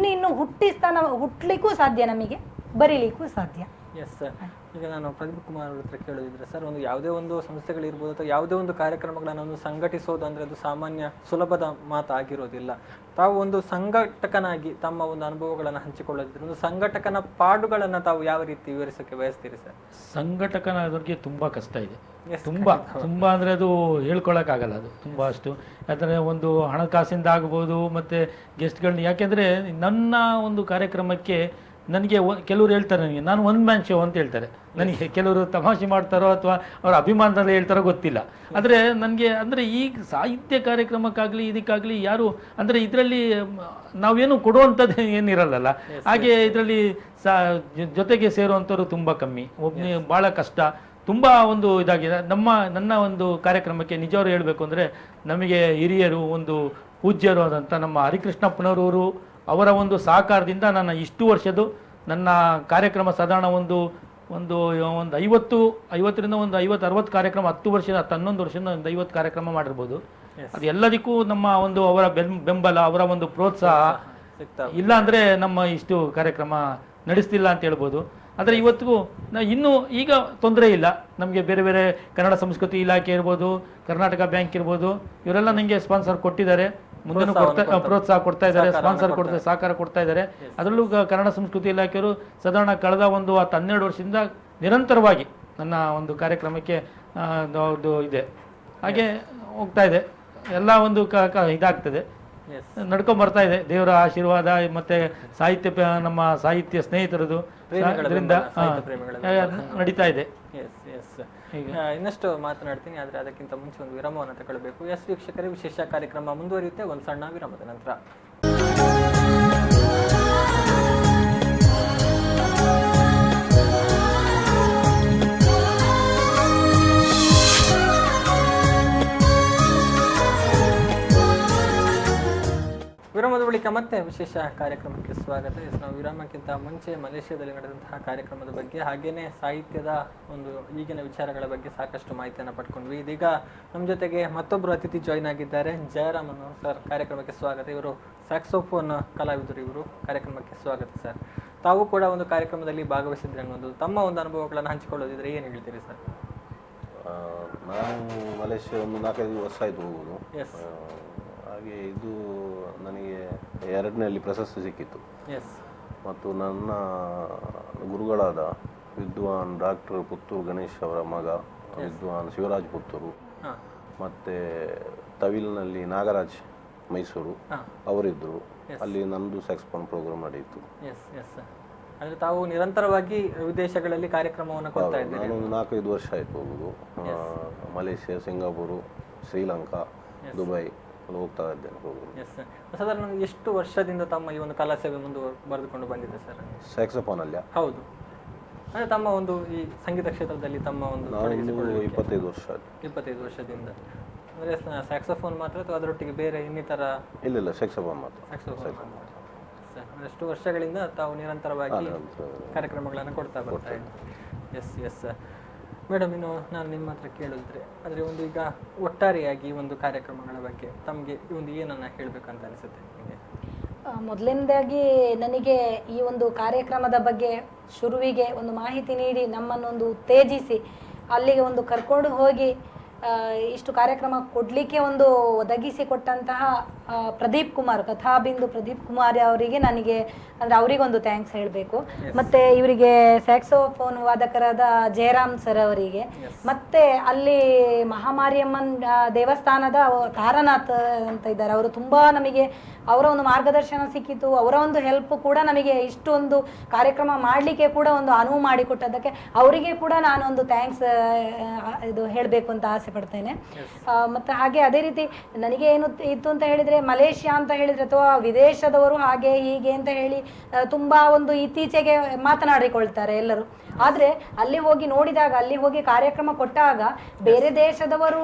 ಇನ್ನು ಹುಟ್ಟಲಿಕ್ಕೂ ಸಾಧ್ಯ, ನಮಗೆ ಬರೀಲಿಕ್ಕೂ ಸಾಧ್ಯ. Yes sir. ಈಗ ನಾನು ಪ್ರದೀಪ್ ಕುಮಾರ್ ಅವ್ರ ಹತ್ರ ಕೇಳೋದಿದ್ರೆ, ಸರ್, ಒಂದು ಯಾವುದೇ ಒಂದು ಸಂಸ್ಥೆಗಳಿರ್ಬೋದು ಅಥವಾ ಯಾವುದೇ ಒಂದು ಕಾರ್ಯಕ್ರಮಗಳನ್ನು ಸಂಘಟಿಸೋದು ಅಂದರೆ ಅದು ಸಾಮಾನ್ಯ ಸುಲಭದ ಮಾತಾಗಿರೋದಿಲ್ಲ. ತಾವು ಒಂದು ಸಂಘಟಕನಾಗಿ ತಮ್ಮ ಒಂದು ಅನುಭವಗಳನ್ನು ಹಂಚಿಕೊಳ್ಳೋದಿದ್ರೆ, ಒಂದು ಸಂಘಟಕನ ಪಾಡುಗಳನ್ನು ತಾವು ಯಾವ ರೀತಿ ವಿವರಿಸೋಕ್ಕೆ ಬಯಸ್ತೀರಿ ಸರ್? ಸಂಘಟಕನಾದವ್ರಿಗೆ ತುಂಬ ಕಷ್ಟ ಇದೆ. ತುಂಬ ಅಂದರೆ ಅದು ಹೇಳ್ಕೊಳಕ್ಕಾಗಲ್ಲ. ಅದು ತುಂಬ ಅಷ್ಟು. ಯಾಕಂದರೆ ಒಂದು ಹಣಕಾಸಿಂದ ಆಗ್ಬೋದು, ಮತ್ತು ಗೆಸ್ಟ್ಗಳನ್ನ, ಯಾಕೆಂದರೆ ನನ್ನ ಒಂದು ಕಾರ್ಯಕ್ರಮಕ್ಕೆ ನನಗೆ ಕೆಲವರು ಹೇಳ್ತಾರೆ, ನಾನು ಒನ್ ಮ್ಯಾನ್ ಶೋ ಅಂತ ಹೇಳ್ತಾರೆ ನನಗೆ. ಕೆಲವರು ತಮಾಷೆ ಮಾಡ್ತಾರೋ ಅಥವಾ ಅವರ ಅಭಿಮಾನದಲ್ಲಿ ಹೇಳ್ತಾರೋ ಗೊತ್ತಿಲ್ಲ. ಆದರೆ ನನಗೆ ಅಂದರೆ ಈಗ ಸಾಹಿತ್ಯ ಕಾರ್ಯಕ್ರಮಕ್ಕಾಗಲಿ ಇದಕ್ಕಾಗಲಿ ಯಾರು ಅಂದರೆ ಇದರಲ್ಲಿ ನಾವೇನು ಕೊಡುವಂಥದ್ದು ಏನಿರಲ್ಲ. ಹಾಗೆ ಇದರಲ್ಲಿ ಜೊತೆಗೆ ಸೇರುವಂಥವ್ರು ತುಂಬ ಕಮ್ಮಿ. ಒಬ್ಬನೇ ಭಾಳ ಕಷ್ಟ, ತುಂಬ ಒಂದು ಇದಾಗಿದೆ. ನನ್ನ ಒಂದು ಕಾರ್ಯಕ್ರಮಕ್ಕೆ ನಿಜವರು ಹೇಳಬೇಕು ಅಂದರೆ, ನಮಗೆ ಹಿರಿಯರು, ಒಂದು ಪೂಜ್ಯರು ಆದಂಥ ನಮ್ಮ ಹರಿಕೃಷ್ಣಪ್ಪನವರು ಅವರ ಒಂದು ಸಹಕಾರದಿಂದ ನನ್ನ ಇಷ್ಟು ವರ್ಷದ್ದು ನನ್ನ ಕಾರ್ಯಕ್ರಮ ಸಾಧಾರಣ ಒಂದು 50ರಿಂದ ಒಂದು 50-60 ಕಾರ್ಯಕ್ರಮ, 10 ವರ್ಷದ 11 ವರ್ಷದ ಒಂದು 50 ಕಾರ್ಯಕ್ರಮ ಮಾಡಿರ್ಬೋದು. ಅದು ಎಲ್ಲದಕ್ಕೂ ನಮ್ಮ ಒಂದು ಅವರ ಬೆಂಬಲ, ಅವರ ಒಂದು ಪ್ರೋತ್ಸಾಹ ಇಲ್ಲ ಅಂದರೆ ನಮ್ಮ ಇಷ್ಟು ಕಾರ್ಯಕ್ರಮ ನಡೆಸ್ತಿಲ್ಲ ಅಂತ ಹೇಳ್ಬೋದು. ಆದರೆ ಇವತ್ತಿಗೂ ಇನ್ನೂ ಈಗ ತೊಂದರೆ ಇಲ್ಲ. ನಮಗೆ ಬೇರೆ ಬೇರೆ ಕನ್ನಡ ಸಂಸ್ಕೃತಿ ಇಲಾಖೆ ಇರ್ಬೋದು, ಕರ್ನಾಟಕ ಬ್ಯಾಂಕ್ ಇರ್ಬೋದು, ಇವರೆಲ್ಲ ನನಗೆ ಸ್ಪಾನ್ಸರ್ ಕೊಟ್ಟಿದ್ದಾರೆ. ಮುಂದೆ ಪ್ರೋತ್ಸಾಹ ಕೊಡ್ತಾ ಇದ್ದಾರೆ, ಸ್ಪಾನ್ಸರ್ ಸಹಕಾರ ಕೊಡ್ತಾ ಇದ್ದಾರೆ. ಅದರಲ್ಲೂ ಕನ್ನಡ ಸಂಸ್ಕೃತಿ ಇಲಾಖೆಯವರು ಸಾಧಾರಣ ಕಳೆದ ಒಂದು 12 ವರ್ಷದಿಂದ ನಿರಂತರವಾಗಿ ನನ್ನ ಒಂದು ಕಾರ್ಯಕ್ರಮಕ್ಕೆ ಇದೆ, ಹಾಗೆ ಹೋಗ್ತಾ ಇದೆ. ಎಲ್ಲ ಒಂದು ಇದಾಗ್ತದೆ, ನಡ್ಕೊಂಡ್ ಬರ್ತಾ ಇದೆ. ದೇವರ ಆಶೀರ್ವಾದ ಮತ್ತೆ ನಮ್ಮ ಸಾಹಿತ್ಯ ಸ್ನೇಹಿತರದು ಇದರಿಂದ ನಡೀತಾ ಇದೆ. ಇನ್ನಷ್ಟು ಮಾತನಾಡ್ತೀನಿ, ಆದರೆ ಅದಕ್ಕಿಂತ ಮುಂಚೆ ಒಂದು ವಿರಾಮವನ್ನು ತಗೊಳ್ಬೇಕು. ಎಸ್ ವೀಕ್ಷಕರೇ, ವಿಶೇಷ ಕಾರ್ಯಕ್ರಮ ಮುಂದುವರಿಯುತ್ತೆ ಒಂದು ಸಣ್ಣ ವಿರಾಮದ ನಂತರ. ವಿರಾಮದ ಬಳಿಕ ಮತ್ತೆ ವಿಶೇಷ ಕಾರ್ಯಕ್ರಮಕ್ಕೆ ಸ್ವಾಗತ. ನಾವು ವಿರಾಮಕ್ಕಿಂತ ಮುಂಚೆ ಮಲೇಷ್ಯಾದಲ್ಲಿ ನಡೆದಂತಹ ಕಾರ್ಯಕ್ರಮದ ಬಗ್ಗೆ, ಹಾಗೇನೆ ಸಾಹಿತ್ಯದ ಒಂದು ಈಗಿನ ವಿಚಾರಗಳ ಬಗ್ಗೆ ಸಾಕಷ್ಟು ಮಾಹಿತಿಯನ್ನು ಪಡ್ಕೊಂಡ್ವಿ. ಇದೀಗ ನಮ್ಮ ಜೊತೆಗೆ ಮತ್ತೊಬ್ಬರು ಅತಿಥಿ ಜಾಯಿನ್ ಆಗಿದ್ದಾರೆ, ಜಯರಾಮನ್ ಸರ್. ಕಾರ್ಯಕ್ರಮಕ್ಕೆ ಸ್ವಾಗತ. ಇವರು ಸ್ಯಾಕ್ಸೋಫೋನ್ ಕಲಾವಿದರು. ಇವರು ಕಾರ್ಯಕ್ರಮಕ್ಕೆ ಸ್ವಾಗತ ಸರ್. ತಾವು ಕೂಡ ಒಂದು ಕಾರ್ಯಕ್ರಮದಲ್ಲಿ ಭಾಗವಹಿಸಿದ್ರೆ ಅನ್ನೋದು ತಮ್ಮ ಒಂದು ಅನುಭವಗಳನ್ನು ಹಂಚಿಕೊಳ್ಳೋದಿದ್ರೆ ಏನು ಹೇಳ್ತೀರಿ ಸರ್? ನಾನು ಮಲೇಷ್ಯಾ ಒಂದು 4-5 ವರ್ಷ ಆಯಿತು ಹೋಗೋದು. ಎಸ್. ಹಾಗೆ ಇದು ನನಗೆ 2ನೇಯಲ್ಲಿ ಪ್ರಶಸ್ತಿ ಸಿಕ್ಕಿತ್ತು. ಎಸ್. ಮತ್ತು ನನ್ನ ಗುರುಗಳಾದ ವಿದ್ವಾನ್ ಡಾಕ್ಟರ್ ಪುತ್ತೂರು ಗಣೇಶ್ ಅವರ ಮಗ ವಿದ್ವಾನ್ ಶಿವರಾಜ್ ಪುತ್ತೂರು, ಮತ್ತು ತವಿಲ್ನಲ್ಲಿ ನಾಗರಾಜ್ ಮೈಸೂರು ಅವರಿದ್ದರು. ಅಲ್ಲಿ ನಂದು ಸ್ಯಾಕ್ಸೋಫೋನ್ ಪ್ರೋಗ್ರಾಮ್ ನಡೆಯಿತು. Yes yes. ಅಂದರೆ ತಾವು ನಿರಂತರವಾಗಿ ವಿದೇಶಗಳಲ್ಲಿ ಕಾರ್ಯಕ್ರಮವನ್ನು ಕೊಡ್ತಾ ಇದ್ದೀರಿ? ನಾನೊಂದು 4-5 ವರ್ಷ ಆಯಿತು ಹೋಗೋದು. ಮಲೇಷ್ಯಾ, ಸಿಂಗಾಪುರು, ಶ್ರೀಲಂಕಾ, ದುಬೈ ಅಲ್ಲಿ ಹೋಗ್ತಾ ಇದ್ದೇನೆ ಪ್ರೋಗ್ರಾಮ್. ಎಸ್. ಸಾಧಾರಣ ಎಷ್ಟು ವರ್ಷದಿಂದ ತಮ್ಮ ಈ ಒಂದು ಕಲಾ ಸೇವೆ ಬರೆದುಕೊಂಡು ಬಂದಿದೆ ಸರ್? ಸ್ಯಾಕ್ಸೋಫೋನಲ್ಲಿ? ಹೌದು. ಅಂದರೆ ತಮ್ಮ ಒಂದು ಈ ಸಂಗೀತ ಕ್ಷೇತ್ರದಲ್ಲಿ ತಮ್ಮ ಒಂದು 25 ವರ್ಷ. 25 ವರ್ಷದಿಂದ. ಅಂದರೆ ಸ್ಯಾಕ್ಸೋಫೋನ್ ಮಾತ್ರ ಅಥವಾ ಅದರೊಟ್ಟಿಗೆ ಬೇರೆ ಇನ್ನಿತರ? ಇಲ್ಲ, ಸ್ಯಾಕ್ಸೋಫೋನ್ ಮಾತ್ರ. ಸ್ಯಾಕ್ಸೋಫೋನ್ ಮಾತ್ರ. ಎಷ್ಟು ವರ್ಷಗಳಿಂದ ತಾವು ನಿರಂತರವಾಗಿ ಕಾರ್ಯಕ್ರಮಗಳನ್ನು ಕೊಡ್ತಾ ಬರ್ತಾ ಇದ್ದೀವಿ. S S. ಮೇಡಮ್, ಇನ್ನು ನಾನು ನಿಮ್ಮ ಹತ್ರ ಕೇಳಿದ್ರೆ ಆದರೆ ಒಂದು ಈಗ ಒಟ್ಟಾರೆಯಾಗಿ ಒಂದು ಕಾರ್ಯಕ್ರಮಗಳ ಬಗ್ಗೆ ತಮಗೆ ಒಂದು ಏನನ್ನ ಹೇಳಬೇಕಂತ ಅನಿಸುತ್ತೆ ನಿಮಗೆ? ಮೊದಲನೇದಾಗಿ ನನಗೆ ಈ ಒಂದು ಕಾರ್ಯಕ್ರಮದ ಬಗ್ಗೆ ಶುರುವಿಗೆ ಒಂದು ಮಾಹಿತಿ ನೀಡಿ ನಮ್ಮನ್ನೊಂದು ಉತ್ತೇಜಿಸಿ ಅಲ್ಲಿಗೆ ಒಂದು ಕರ್ಕೊಂಡು ಹೋಗಿ ಇಷ್ಟು ಕಾರ್ಯಕ್ರಮ ಕೊಡಲಿಕ್ಕೆ ಒಂದು ಒದಗಿಸಿಕೊಟ್ಟಂತಹ ಪ್ರದೀಪ್ ಕುಮಾರ್, ಕಥಾಬಿಂದು ಪ್ರದೀಪ್ ಕುಮಾರ್ ಅವರಿಗೆ ನನಗೆ ಅಂದರೆ ಅವರಿಗೊಂದು ಥ್ಯಾಂಕ್ಸ್ ಹೇಳಬೇಕು. ಮತ್ತು ಇವರಿಗೆ ಸ್ಯಾಕ್ಸೋಫೋನ್ ವಾದಕರಾದ ಜಯರಾಮ್ ಸರ್ ಅವರಿಗೆ, ಮತ್ತು ಅಲ್ಲಿ ಮಹಾಮಾರಿಯಮ್ಮನ್ ದೇವಸ್ಥಾನದ ತಾರನಾಥ್ ಅಂತ ಇದ್ದಾರೆ, ಅವರು ತುಂಬ ನಮಗೆ ಅವರ ಒಂದು ಮಾರ್ಗದರ್ಶನ ಸಿಕ್ಕಿತು. ಅವರ ಒಂದು ಹೆಲ್ಪ್ ಕೂಡ ನಮಗೆ ಇಷ್ಟೊಂದು ಕಾರ್ಯಕ್ರಮ ಮಾಡಲಿಕ್ಕೆ ಕೂಡ ಒಂದು ಅನುವು ಮಾಡಿಕೊಟ್ಟದ್ದಕ್ಕೆ ಅವರಿಗೆ ಕೂಡ ನಾನೊಂದು ಥ್ಯಾಂಕ್ಸ್ ಇದು ಹೇಳಬೇಕು ಅಂತ ಆಸೆ ಪಡ್ತೇನೆ. ಮತ್ತು ಹಾಗೆ ಅದೇ ರೀತಿ ನನಗೆ ಏನು ಇತ್ತು ಅಂತ ಹೇಳಿದರೆ, ಮಲೇಷ್ಯಾ ಅಂತ ಹೇಳಿದರೆ ಅಥವಾ ವಿದೇಶದವರು ಹಾಗೆ ಹೀಗೆ ಅಂತ ಹೇಳಿ ತುಂಬ ಒಂದು ಇತ್ತೀಚೆಗೆ ಮಾತನಾಡಿಕೊಳ್ತಾರೆ ಎಲ್ಲರೂ. ಆದರೆ ಅಲ್ಲಿ ಹೋಗಿ ನೋಡಿದಾಗ, ಅಲ್ಲಿ ಹೋಗಿ ಕಾರ್ಯಕ್ರಮ ಕೊಟ್ಟಾಗ ಬೇರೆ ದೇಶದವರು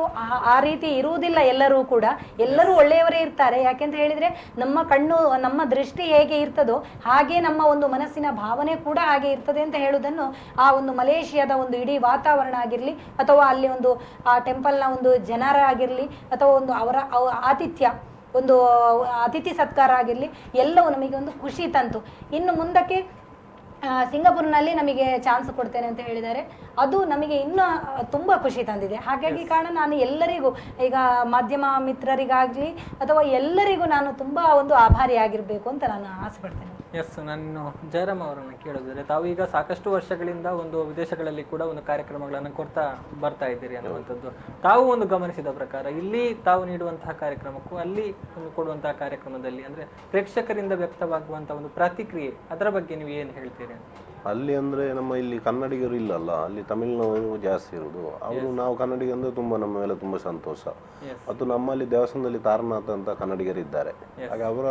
ಆ ರೀತಿ ಇರುವುದಿಲ್ಲ. ಎಲ್ಲರೂ ಕೂಡ ಎಲ್ಲರೂ ಒಳ್ಳೆಯವರೇ ಇರ್ತಾರೆ. ಯಾಕೆಂತ ಹೇಳಿದರೆ ನಮ್ಮ ಕಣ್ಣು, ನಮ್ಮ ದೃಷ್ಟಿ ಹೇಗೆ ಇರ್ತದೋ ಹಾಗೆ ನಮ್ಮ ಒಂದು ಮನಸ್ಸಿನ ಭಾವನೆ ಕೂಡ ಹಾಗೆ ಇರ್ತದೆ ಅಂತ ಹೇಳುವುದನ್ನು ಆ ಒಂದು ಮಲೇಷಿಯಾದ ಒಂದು ಇಡೀ ವಾತಾವರಣ ಆಗಿರಲಿ ಅಥವಾ ಅಲ್ಲಿ ಒಂದು ಆ ಟೆಂಪಲ್ನ ಒಂದು ಜನರ ಆಗಿರಲಿ ಅಥವಾ ಒಂದು ಅವರ ಆತಿಥ್ಯ, ಒಂದು ಅತಿಥಿ ಸತ್ಕಾರ ಆಗಿರಲಿ, ಎಲ್ಲವೂ ನಮಗೆ ಒಂದು ಖುಷಿ ತಂತು. ಇನ್ನು ಮುಂದಕ್ಕೆ ಸಿಂಗಾಪುರ್ನಲ್ಲಿ ನಮಗೆ ಚಾನ್ಸ್ ಕೊಡ್ತೇನೆ ಅಂತ ಹೇಳಿದ್ದಾರೆ. ಅದು ನಮಗೆ ಇನ್ನೂ ತುಂಬ ಖುಷಿ ತಂದಿದೆ. ಹಾಗಾಗಿ ಕಾರಣ ನಾನು ಎಲ್ಲರಿಗೂ, ಈಗ ಮಾಧ್ಯಮ ಮಿತ್ರರಿಗಾಗಲಿ ಅಥವಾ ಎಲ್ಲರಿಗೂ ನಾನು ತುಂಬ ಒಂದು ಆಭಾರಿಯಾಗಿರಬೇಕು ಅಂತ ನಾನು ಆಸೆ ಪಡ್ತೇನೆ. ಎಸ್. ನಾನು ಜಯರಾಮ್ ಅವರನ್ನು ಕೇಳಿದ್ರೆ, ತಾವು ಈಗ ಸಾಕಷ್ಟು ವರ್ಷಗಳಿಂದ ಒಂದು ವಿದೇಶಗಳಲ್ಲಿ ಕೂಡ ಒಂದು ಕಾರ್ಯಕ್ರಮಗಳನ್ನು ಕೊಡ್ತಾ ಬರ್ತಾ ಇದ್ದೀರಿ ಅನ್ನುವಂಥದ್ದು. ತಾವು ಒಂದು ಗಮನಿಸಿದ ಪ್ರಕಾರ ಇಲ್ಲಿ ತಾವು ನೀಡುವಂತಹ ಕಾರ್ಯಕ್ರಮಕ್ಕೂ ಅಲ್ಲಿ ಒಂದು ಕೊಡುವಂತಹ ಕಾರ್ಯಕ್ರಮದಲ್ಲಿ ಅಂದರೆ ಪ್ರೇಕ್ಷಕರಿಂದ ವ್ಯಕ್ತವಾಗುವಂತಹ ಒಂದು ಪ್ರತಿಕ್ರಿಯೆ, ಅದರ ಬಗ್ಗೆ ನೀವು ಏನು ಹೇಳ್ತೀರಿ? ಅಲ್ಲಿ ಅಂದರೆ ನಮ್ಮ ಇಲ್ಲಿ ಕನ್ನಡಿಗರು ಇಲ್ಲಲ್ಲ, ಅಲ್ಲಿ ತಮಿಳಿನವರು ಜಾಸ್ತಿ ಇರೋದು. ಅವರು ನಾವು ಕನ್ನಡಿಗ ಅಂದರೆ ತುಂಬ ನಮ್ಮ ಮೇಲೆ ತುಂಬ ಸಂತೋಷ. ಮತ್ತು ನಮ್ಮಲ್ಲಿ ದೇವಸ್ಥಾನದಲ್ಲಿ ತಾರನಾಥ ಅಂತ ಕನ್ನಡಿಗರಿದ್ದಾರೆ. ಹಾಗೆ ಅವರ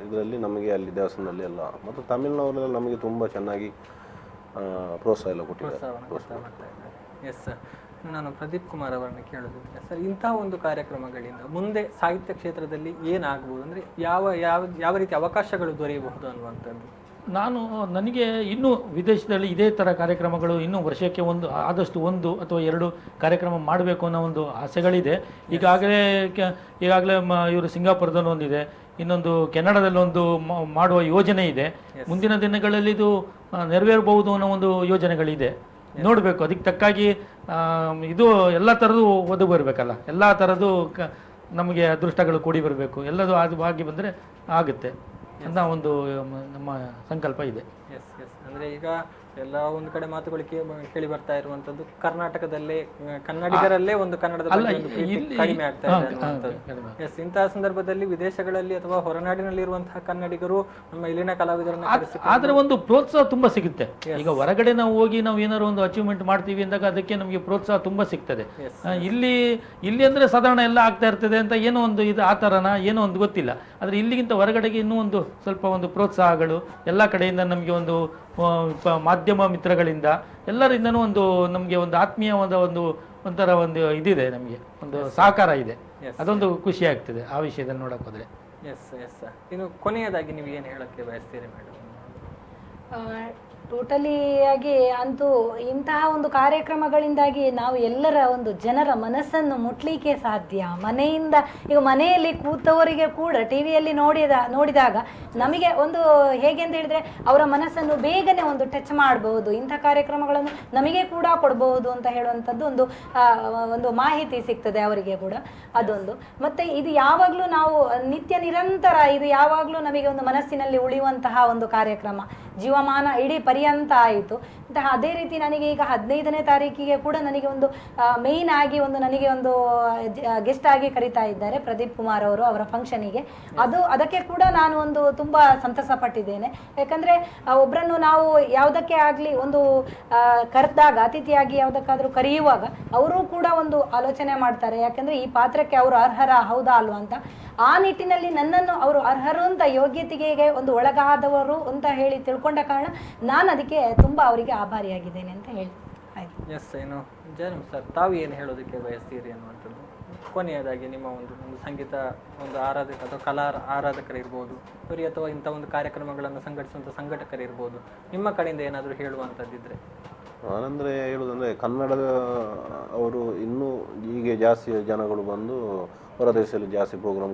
ಇದರಲ್ಲಿ ನಮಗೆ ಅಲ್ಲಿ ದೇವಸ್ಥಾನದಲ್ಲಿ ಎಲ್ಲ ಮತ್ತು ತಮಿಳಿನವರೆಲ್ಲ ನಮಗೆ ತುಂಬ ಚೆನ್ನಾಗಿ ಪ್ರೋತ್ಸಾಹ ಎಲ್ಲ ಕೊಟ್ಟಿದ್ದಾರೆ. ಎಸ್. ನಾನು ಪ್ರದೀಪ್ ಕುಮಾರ್ ಅವರನ್ನು ಕೇಳೋದಿದ್ರೆ ಸರ್, ಇಂತಹ ಒಂದು ಕಾರ್ಯಕ್ರಮಗಳಿಂದ ಮುಂದೆ ಸಾಹಿತ್ಯ ಕ್ಷೇತ್ರದಲ್ಲಿ ಏನಾಗ್ಬೋದು, ಅಂದರೆ ಯಾವ ರೀತಿ ಅವಕಾಶಗಳು ದೊರೆಯಬಹುದು ಅನ್ನುವಂಥದ್ದು? ನನಗೆ ಇನ್ನೂ ವಿದೇಶದಲ್ಲಿ ಇದೇ ಥರ ಕಾರ್ಯಕ್ರಮಗಳು ಇನ್ನೂ ವರ್ಷಕ್ಕೆ ಆದಷ್ಟು 1 ಅಥವಾ 2 ಕಾರ್ಯಕ್ರಮ ಮಾಡಬೇಕು ಅನ್ನೋ ಒಂದು ಆಸೆಗಳಿದೆ. ಈಗಾಗಲೇ ಇವರು ಸಿಂಗಾಪುರದಲ್ಲಿ ಒಂದಿದೆ, ಇನ್ನೊಂದು ಕೆನಡಾದಲ್ಲಿ ಒಂದು ಮಾಡುವ ಯೋಜನೆ ಇದೆ. ಮುಂದಿನ ದಿನಗಳಲ್ಲಿ ಇದು ನೆರವೇರಬಹುದು ಅನ್ನೋ ಒಂದು ಯೋಜನೆಗಳಿದೆ. ನೋಡಬೇಕು, ಅದಕ್ಕೆ ತಕ್ಕಾಗಿ ಇದು ಎಲ್ಲ ಥರದ್ದು ಒದಗಿ ಬರಬೇಕಲ್ಲ, ಎಲ್ಲ ಥರದ್ದು ನಮಗೆ ಅದೃಷ್ಟಗಳು ಕೂಡಿ ಬರಬೇಕು. ಎಲ್ಲದೂ ಅದು ಆಗಿ ಬಂದರೆ ಆಗುತ್ತೆ ಅಂತ ಒಂದು ನಮ್ಮ ಸಂಕಲ್ಪ ಇದೆ. Yes yes. ಅಂದರೆ ಈಗ ಎಲ್ಲ ಒಂದು ಕಡೆ ಮಾತುಗಳು ಕೇಳಿ ಬರ್ತಾ ಇರುವಂತದ್ದು, ಕರ್ನಾಟಕದಲ್ಲೇ ಕನ್ನಡಿಗರಲ್ಲೇ ಒಂದು ಕನ್ನಡದ ಕಡಿಮೆ ಆಗ್ತಾ ಇದೆ. ಎಸ್. ಇಂತಹ ಸಂದರ್ಭದಲ್ಲಿ ವಿದೇಶಗಳಲ್ಲಿ ಅಥವಾ ಹೊರನಾಡಿನಲ್ಲಿ ಇರುವಂತಹ ಕನ್ನಡಿಗರು ನಮ್ಮ ಇಲ್ಲಿನ ಕಲಾವಿದರನ್ನ ಆದ್ರೆ ಒಂದು ಪ್ರೋತ್ಸಾಹ ತುಂಬಾ ಸಿಗುತ್ತೆ. ಈಗ ಹೊರಗಡೆ ನಾವು ಹೋಗಿ ನಾವು ಏನಾದ್ರು ಒಂದು ಅಚೀವ್ಮೆಂಟ್ ಮಾಡ್ತೀವಿ ಅಂದಾಗ ಅದಕ್ಕೆ ನಮಗೆ ಪ್ರೋತ್ಸಾಹ ತುಂಬಾ ಸಿಗ್ತದೆ. ಇಲ್ಲಿ ಅಂದ್ರೆ ಸಾಧಾರಣ ಎಲ್ಲ ಆಗ್ತಾ ಇರ್ತದೆ ಅಂತ ಏನೋ ಒಂದು ಇದು ಆ ಥರನ ಏನೋ ಒಂದು ಗೊತ್ತಿಲ್ಲ. ಆದ್ರೆ ಇಲ್ಲಿಗಿಂತ ಹೊರಗಡೆಗೆ ಇನ್ನೂ ಒಂದು ಸ್ವಲ್ಪ ಒಂದು ಪ್ರೋತ್ಸಾಹಗಳು ಎಲ್ಲ ಕಡೆಯಿಂದ ನಮಗೆ ಒಂದು ಮಾಧ್ಯಮ ಮಿತ್ರಗಳಿಂದ ಎಲ್ಲರಿಂದನೂ ಒಂದು ನಮಗೆ ಒಂದು ಆತ್ಮೀಯವಾದ ಒಂಥರ ಒಂದು ಇದಿದೆ, ನಮಗೆ ಒಂದು ಸಹಕಾರ ಇದೆ. ಅದೊಂದು ಖುಷಿ ಆಗ್ತದೆ ಆ ವಿಷಯದಲ್ಲಿ ನೋಡಕ್ ಹೋದ್ರೆ. Yes yes. ಇನ್ನು ಕೊನೆಯದಾಗಿ ನೀವು ಏನು ಹೇಳಕ್ಕೆ ಬಯಸ್ತೀರಿ ಮೇಡಮ್? ಟೋಟಲಿ ಆಗಿ ಅಂತೂ ಇಂತಹ ಒಂದು ಕಾರ್ಯಕ್ರಮಗಳಿಂದಾಗಿ ನಾವು ಎಲ್ಲರ ಒಂದು ಜನರ ಮನಸ್ಸನ್ನು ಮುಟ್ಲಿಕ್ಕೆ ಸಾಧ್ಯ. ಮನೆಯಿಂದ ಈಗ ಮನೆಯಲ್ಲಿ ಕೂತವರಿಗೆ ಕೂಡ ಟಿವಿಯಲ್ಲಿ ನೋಡಿದಾಗ ನಮಗೆ ಒಂದು ಹೇಗೆ ಅಂತ ಹೇಳಿದ್ರೆ ಅವರ ಮನಸ್ಸನ್ನು ಬೇಗನೆ ಒಂದು ಟಚ್ ಮಾಡಬಹುದು, ಇಂಥ ಕಾರ್ಯಕ್ರಮಗಳನ್ನು ನಮಗೆ ಕೂಡ ಕೊಡಬಹುದು ಅಂತ ಹೇಳುವಂಥದ್ದು ಒಂದು ಮಾಹಿತಿ ಸಿಗ್ತದೆ ಅವರಿಗೆ ಕೂಡ. ಅದೊಂದು ಮತ್ತೆ ಇದು ಯಾವಾಗಲೂ ನಾವು ನಿತ್ಯ ನಿರಂತರ ಇದು ಯಾವಾಗಲೂ ನಮಗೆ ಒಂದು ಮನಸ್ಸಿನಲ್ಲಿ ಉಳಿಯುವಂತಹ ಒಂದು ಕಾರ್ಯಕ್ರಮ, ಜೀವಮಾನ ಇಡೀ ಪರ್ಯಂತ ಆಯಿತು. ಅದೇ ರೀತಿ ನನಗೆ ಈಗ 15ನೇ ತಾರೀಕಿಗೆ ಕೂಡ ನನಗೆ ಒಂದು ಮೇಯ್ನ್ ಆಗಿ ನನಗೆ ಒಂದು ಗೆಸ್ಟ್ ಆಗಿ ಕರೀತಾ ಇದ್ದಾರೆ ಪ್ರದೀಪ್ ಕುಮಾರ್ ಅವರು ಅವರ ಫಂಕ್ಷನಿಗೆ. ಅದಕ್ಕೆ ಕೂಡ ನಾನು ತುಂಬಾ ಸಂತಸ ಪಟ್ಟಿದ್ದೇನೆ. ಯಾಕಂದ್ರೆ ಒಬ್ಬರನ್ನು ನಾವು ಯಾವುದಕ್ಕೆ ಆಗಲಿ ಒಂದು ಕರೆದಾಗ ಅತಿಥಿಯಾಗಿ ಯಾವುದಕ್ಕಾದ್ರೂ ಕರೆಯುವಾಗ ಅವರು ಕೂಡ ಒಂದು ಆಲೋಚನೆ ಮಾಡ್ತಾರೆ, ಯಾಕಂದ್ರೆ ಈ ಪಾತ್ರಕ್ಕೆ ಅವರು ಅರ್ಹರ ಹೌದಾ ಅಲ್ವಾ ಅಂತ. ಆ ನಿಟ್ಟಿನಲ್ಲಿ ನನ್ನನ್ನು ಅವರು ಅರ್ಹರು ಅಂತ ಯೋಗ್ಯತೆಗೆ ಒಂದು ಒಳಗಾದವರು ಅಂತ ಹೇಳಿ ತಿಳ್ಕೊಂಡ ಕಾರಣ ನಾನು ಅದಕ್ಕೆ ತುಂಬಾ ಅವರಿಗೆ ಆಭಾರಿಯಾಗಿದ್ದೇನೆ ಅಂತ ಹೇಳಿ ಆಯ್ತು. ಎಸ್, ಏನು ಜಯರಾಮ್ ಸರ್, ತಾವು ಏನು ಹೇಳೋದಕ್ಕೆ ಬಯಸ್ತೀರಿ ಅನ್ನುವಂಥದ್ದು ಕೊನೆಯದಾಗಿ ನಿಮ್ಮ ಒಂದು ಸಂಗೀತ ಒಂದು ಆರಾಧಕ ಅಥವಾ ಕಲಾ ಆರಾಧಕರಿರ್ಬೋದು ಬರೀ ಅಥವಾ ಇಂಥ ಒಂದು ಕಾರ್ಯಕ್ರಮಗಳನ್ನು ಸಂಘಟಿಸುವಂಥ ಸಂಘಟಕರಿರ್ಬೋದು, ನಿಮ್ಮ ಕಡೆಯಿಂದ ಏನಾದರೂ ಹೇಳುವಂಥದ್ದಿದ್ರೆ? ನಾನಂದರೆ ಹೇಳೋದಂದರೆ ಕನ್ನಡದ ಅವರು ಇನ್ನೂ ಹೀಗೆ ಜಾಸ್ತಿ ಜನಗಳು ಬಂದು ಹೊರದೇಶದಲ್ಲಿ ಜಾಸ್ತಿ ಪ್ರೋಗ್ರಾಮ್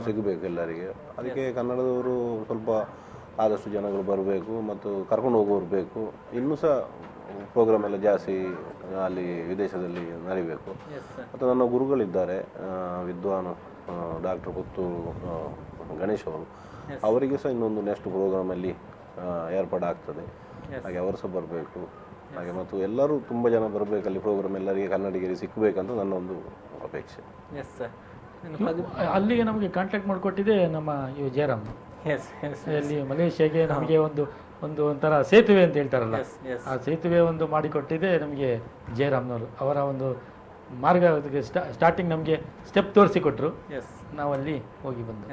ಸಿಗಬೇಕು ಎಲ್ಲರಿಗೆ. ಅದಕ್ಕೆ ಕನ್ನಡದವರು ಸ್ವಲ್ಪ ಆದಷ್ಟು ಜನಗಳು ಬರಬೇಕು ಮತ್ತು ಕರ್ಕೊಂಡು ಹೋಗೋರು ಬೇಕು. ಇನ್ನೂ ಸಹ ಪ್ರೋಗ್ರಾಮ್ ಎಲ್ಲ ಜಾಸ್ತಿ ಅಲ್ಲಿ ವಿದೇಶದಲ್ಲಿ ನಡಿಬೇಕು. ಮತ್ತು ನನ್ನ ಗುರುಗಳಿದ್ದಾರೆ ವಿದ್ವಾನ್ ಡಾಕ್ಟರ್ ಪುತ್ತೂರು ಗಣೇಶ್ ಅವರು, ಅವರಿಗೆ ಸಹ ಇನ್ನೊಂದು ನೆಕ್ಸ್ಟ್ ಪ್ರೋಗ್ರಾಮಲ್ಲಿ ಏರ್ಪಾಡಾಗ್ತದೆ, ಹಾಗೆ ಅವರು ಸಹ ಬರಬೇಕು. ಹಾಗೆ ಮತ್ತು ಎಲ್ಲರೂ ತುಂಬ ಜನ ಬರಬೇಕು ಅಲ್ಲಿ ಪ್ರೋಗ್ರಾಮ್, ಎಲ್ಲರಿಗೆ ಕನ್ನಡಿಗರಿಗೆ ಸಿಕ್ಕಬೇಕಂತ ನನ್ನ ಒಂದು ಅಪೇಕ್ಷೆ. ಎಸ್ ಸರ್, ಅಲ್ಲಿಗೆ ನಮಗೆ ಕಾಂಟ್ಯಾಕ್ಟ್ ಮಾಡಿಕೊಟ್ಟಿದೆ ನಮ್ಮ ಜಯರಾಮ್. ಅಲ್ಲಿ ಮಲೇಷ್ಯಾಗೆ ನಮಗೆ ಒಂಥರ ಸೇತುವೆ ಅಂತ ಹೇಳ್ತಾರಲ್ಲ, ಆ ಸೇತುವೆ ಮಾಡಿಕೊಟ್ಟಿದೆ ನಮಗೆ ಜಯರಾಮ್ನವರು. ಅವರ ಒಂದು ಮಾರ್ಗ ಸ್ಟಾರ್ಟಿಂಗ್ ನಮಗೆ ಸ್ಟೆಪ್ ತೋರಿಸಿಕೊಟ್ರು, ನಾವಲ್ಲಿ ಹೋಗಿ ಬಂದು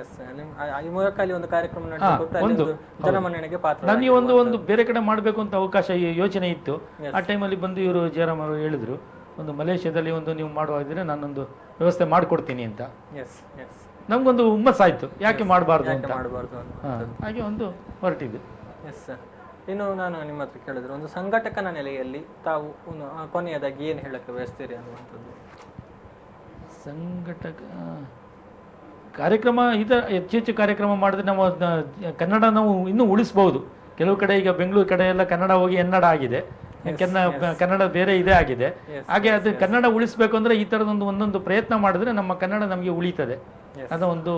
ನನಗೆ ಒಂದು ಬೇರೆ ಕಡೆ ಮಾಡಬೇಕು ಅಂತ ಅವಕಾಶ ಯೋಚನೆ ಇತ್ತು. ಆ ಟೈಮಲ್ಲಿ ಬಂದು ಇವರು ಜಯರಾಮ್ ಅವರು ಹೇಳಿದ್ರು, ಒಂದು ಮಲೇಷ್ಯಾದಲ್ಲಿ ನೀವು ಮಾಡುವಾಗಿದ್ರೆ ನಾನೊಂದು ವ್ಯವಸ್ಥೆ ಮಾಡಿಕೊಡ್ತೀನಿ ಅಂತ. ನಮ್ಗೊಂದು ಹುಮ್ಮಸ್ಸಾಯ್ತು, ಯಾಕೆ ಮಾಡಬಾರ್ದು ಅಂತ ಹಾಗೆ ಹೊರಟಿದ್ದು. ಎಸ್ ಸರ್, ಇನ್ನು ನಾನು ನಿಮ್ಮ ಹತ್ರ ಕೇಳಿದ್ರೆ ಒಂದು ಸಂಘಟಕನ ನೆಲೆಯಲ್ಲಿ ತಾವು ಕೊನೆಯದಾಗಿ ಏನು ಹೇಳಕ್ಕೆ ಬಯಸ್ತೀರಿ ಅನ್ನುವಂಥದ್ದು? ಸಂಘಟಕ ಕಾರ್ಯಕ್ರಮ ಹೆಚ್ಚು ಕಾರ್ಯಕ್ರಮ ಮಾಡಿದ್ರೆ ನಾವು ಕನ್ನಡ ನಾವು ಇನ್ನೂ ಉಳಿಸ್ಬಹುದು. ಕೆಲವು ಕಡೆ ಈಗ ಬೆಂಗಳೂರು ಕಡೆ ಎಲ್ಲ ಕನ್ನಡ ಹೋಗಿ ಎನ್ನಡ ಆಗಿದೆ, ಕನ್ನಡ ಬೇರೆ ಇದೇ ಆಗಿದೆ. ಹಾಗೆ ಅದು ಕನ್ನಡ ಉಳಿಸ್ಬೇಕು ಅಂದ್ರೆ ಈ ತರದೊಂದು ಒಂದೊಂದು ಪ್ರಯತ್ನ ಮಾಡಿದ್ರೆ ನಮ್ಮ ಕನ್ನಡ ನಮಗೆ ಉಳಿತದೆ. ಅದೊಂದು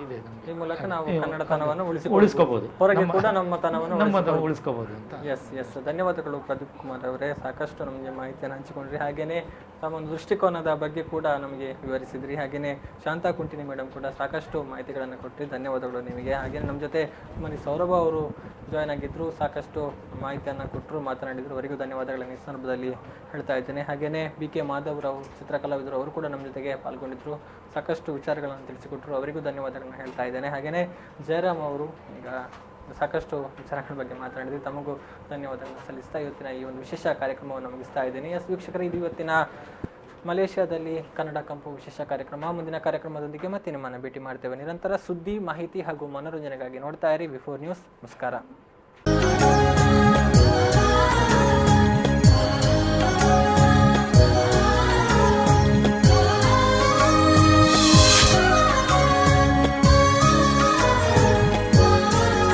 ಇದೆ, ಈ ಮೂಲಕ ನಾವು ಕನ್ನಡತನವನ್ನು ಉಳಿಸ್ಕೋಬಹುದು, ಹೊರಗೆ ಕೂಡ ನಮ್ಮತನವನ್ನು ಉಳಿಸ್ಕೋಬಹುದು ಅಂತ. ಎಸ್, ಧನ್ಯವಾದಗಳು ಪ್ರದೀಪ್ ಕುಮಾರ್ ಅವರೇ, ಸಾಕಷ್ಟು ನಮಗೆ ಮಾಹಿತಿಯನ್ನು ಹಂಚಿಕೊಂಡ್ರಿ. ಹಾಗೇನೆ ತಮ್ಮ ಒಂದು ದೃಷ್ಟಿಕೋನದ ಬಗ್ಗೆ ಕೂಡ ನಮಗೆ ವಿವರಿಸಿದ್ರಿ. ಹಾಗೇನೆ ಶಾಂತಾ ಕುಂಟಿನಿ ಮೇಡಮ್ ಕೂಡ ಸಾಕಷ್ಟು ಮಾಹಿತಿಗಳನ್ನು ಕೊಟ್ಟರಿ, ಧನ್ಯವಾದಗಳು ನಿಮಗೆ. ಹಾಗೇನೆ ನಮ್ಮ ಜೊತೆ ಸೌರಭ ಅವರು ಜಾಯ್ನ್ ಆಗಿದ್ರು, ಸಾಕಷ್ಟು ಮಾಹಿತಿಯನ್ನು ಕೊಟ್ಟರು, ಮಾತನಾಡಿದ್ರು. ಅವರಿಗೂ ಧನ್ಯವಾದಗಳನ್ನು ಈ ಸಂದರ್ಭದಲ್ಲಿ ಹೇಳ್ತಾ ಇದ್ದೇನೆ. ಹಾಗೇನೆ BK ಮಾಧವ್ ರಾವ್ ಚಿತ್ರಕಲಾವಿದರು ಅವರು ಕೂಡ ನಮ್ಮ ಜೊತೆಗೆ ಪಾಲ್ಗೊಂಡಿದ್ರು, ಸಾಕಷ್ಟು ವಿಚಾರಗಳನ್ನು ತಿಳಿಸಿಕೊಟ್ರು, ಅವರಿಗೂ ಧನ್ಯವಾದಗಳನ್ನು ಹೇಳ್ತಾ ಇದ್ದೇನೆ. ಹಾಗೆಯೇ ಜಯರಾಮ್ ಅವರು ಈಗ ಸಾಕಷ್ಟು ವಿಚಾರಗಳ ಬಗ್ಗೆ ಮಾತನಾಡಿದ್ವಿ, ತಮಗೂ ಧನ್ಯವಾದಗಳನ್ನು ಸಲ್ಲಿಸ್ತಾ ಇವತ್ತಿನ ಈ ಒಂದು ವಿಶೇಷ ಕಾರ್ಯಕ್ರಮವನ್ನು ಮುಗಿಸ್ತಾ ಇದ್ದೇನೆ. ವೀಕ್ಷಕರೇ, ಇದು ಇವತ್ತಿನ ಮಲೇಷ್ಯಾದಲ್ಲಿ ಕನ್ನಡ ಕಂಪು ವಿಶೇಷ ಕಾರ್ಯಕ್ರಮ. ಮುಂದಿನ ಕಾರ್ಯಕ್ರಮದೊಂದಿಗೆ ಮತ್ತೆ ನಿಮ್ಮನ್ನು ಭೇಟಿ ಮಾಡ್ತೇವೆ. ನಿರಂತರ ಸುದ್ದಿ, ಮಾಹಿತಿ ಹಾಗೂ ಮನೋರಂಜನೆಗಾಗಿ ನೋಡ್ತಾ ಇರಿ V4 ನ್ಯೂಸ್. ನಮಸ್ಕಾರ.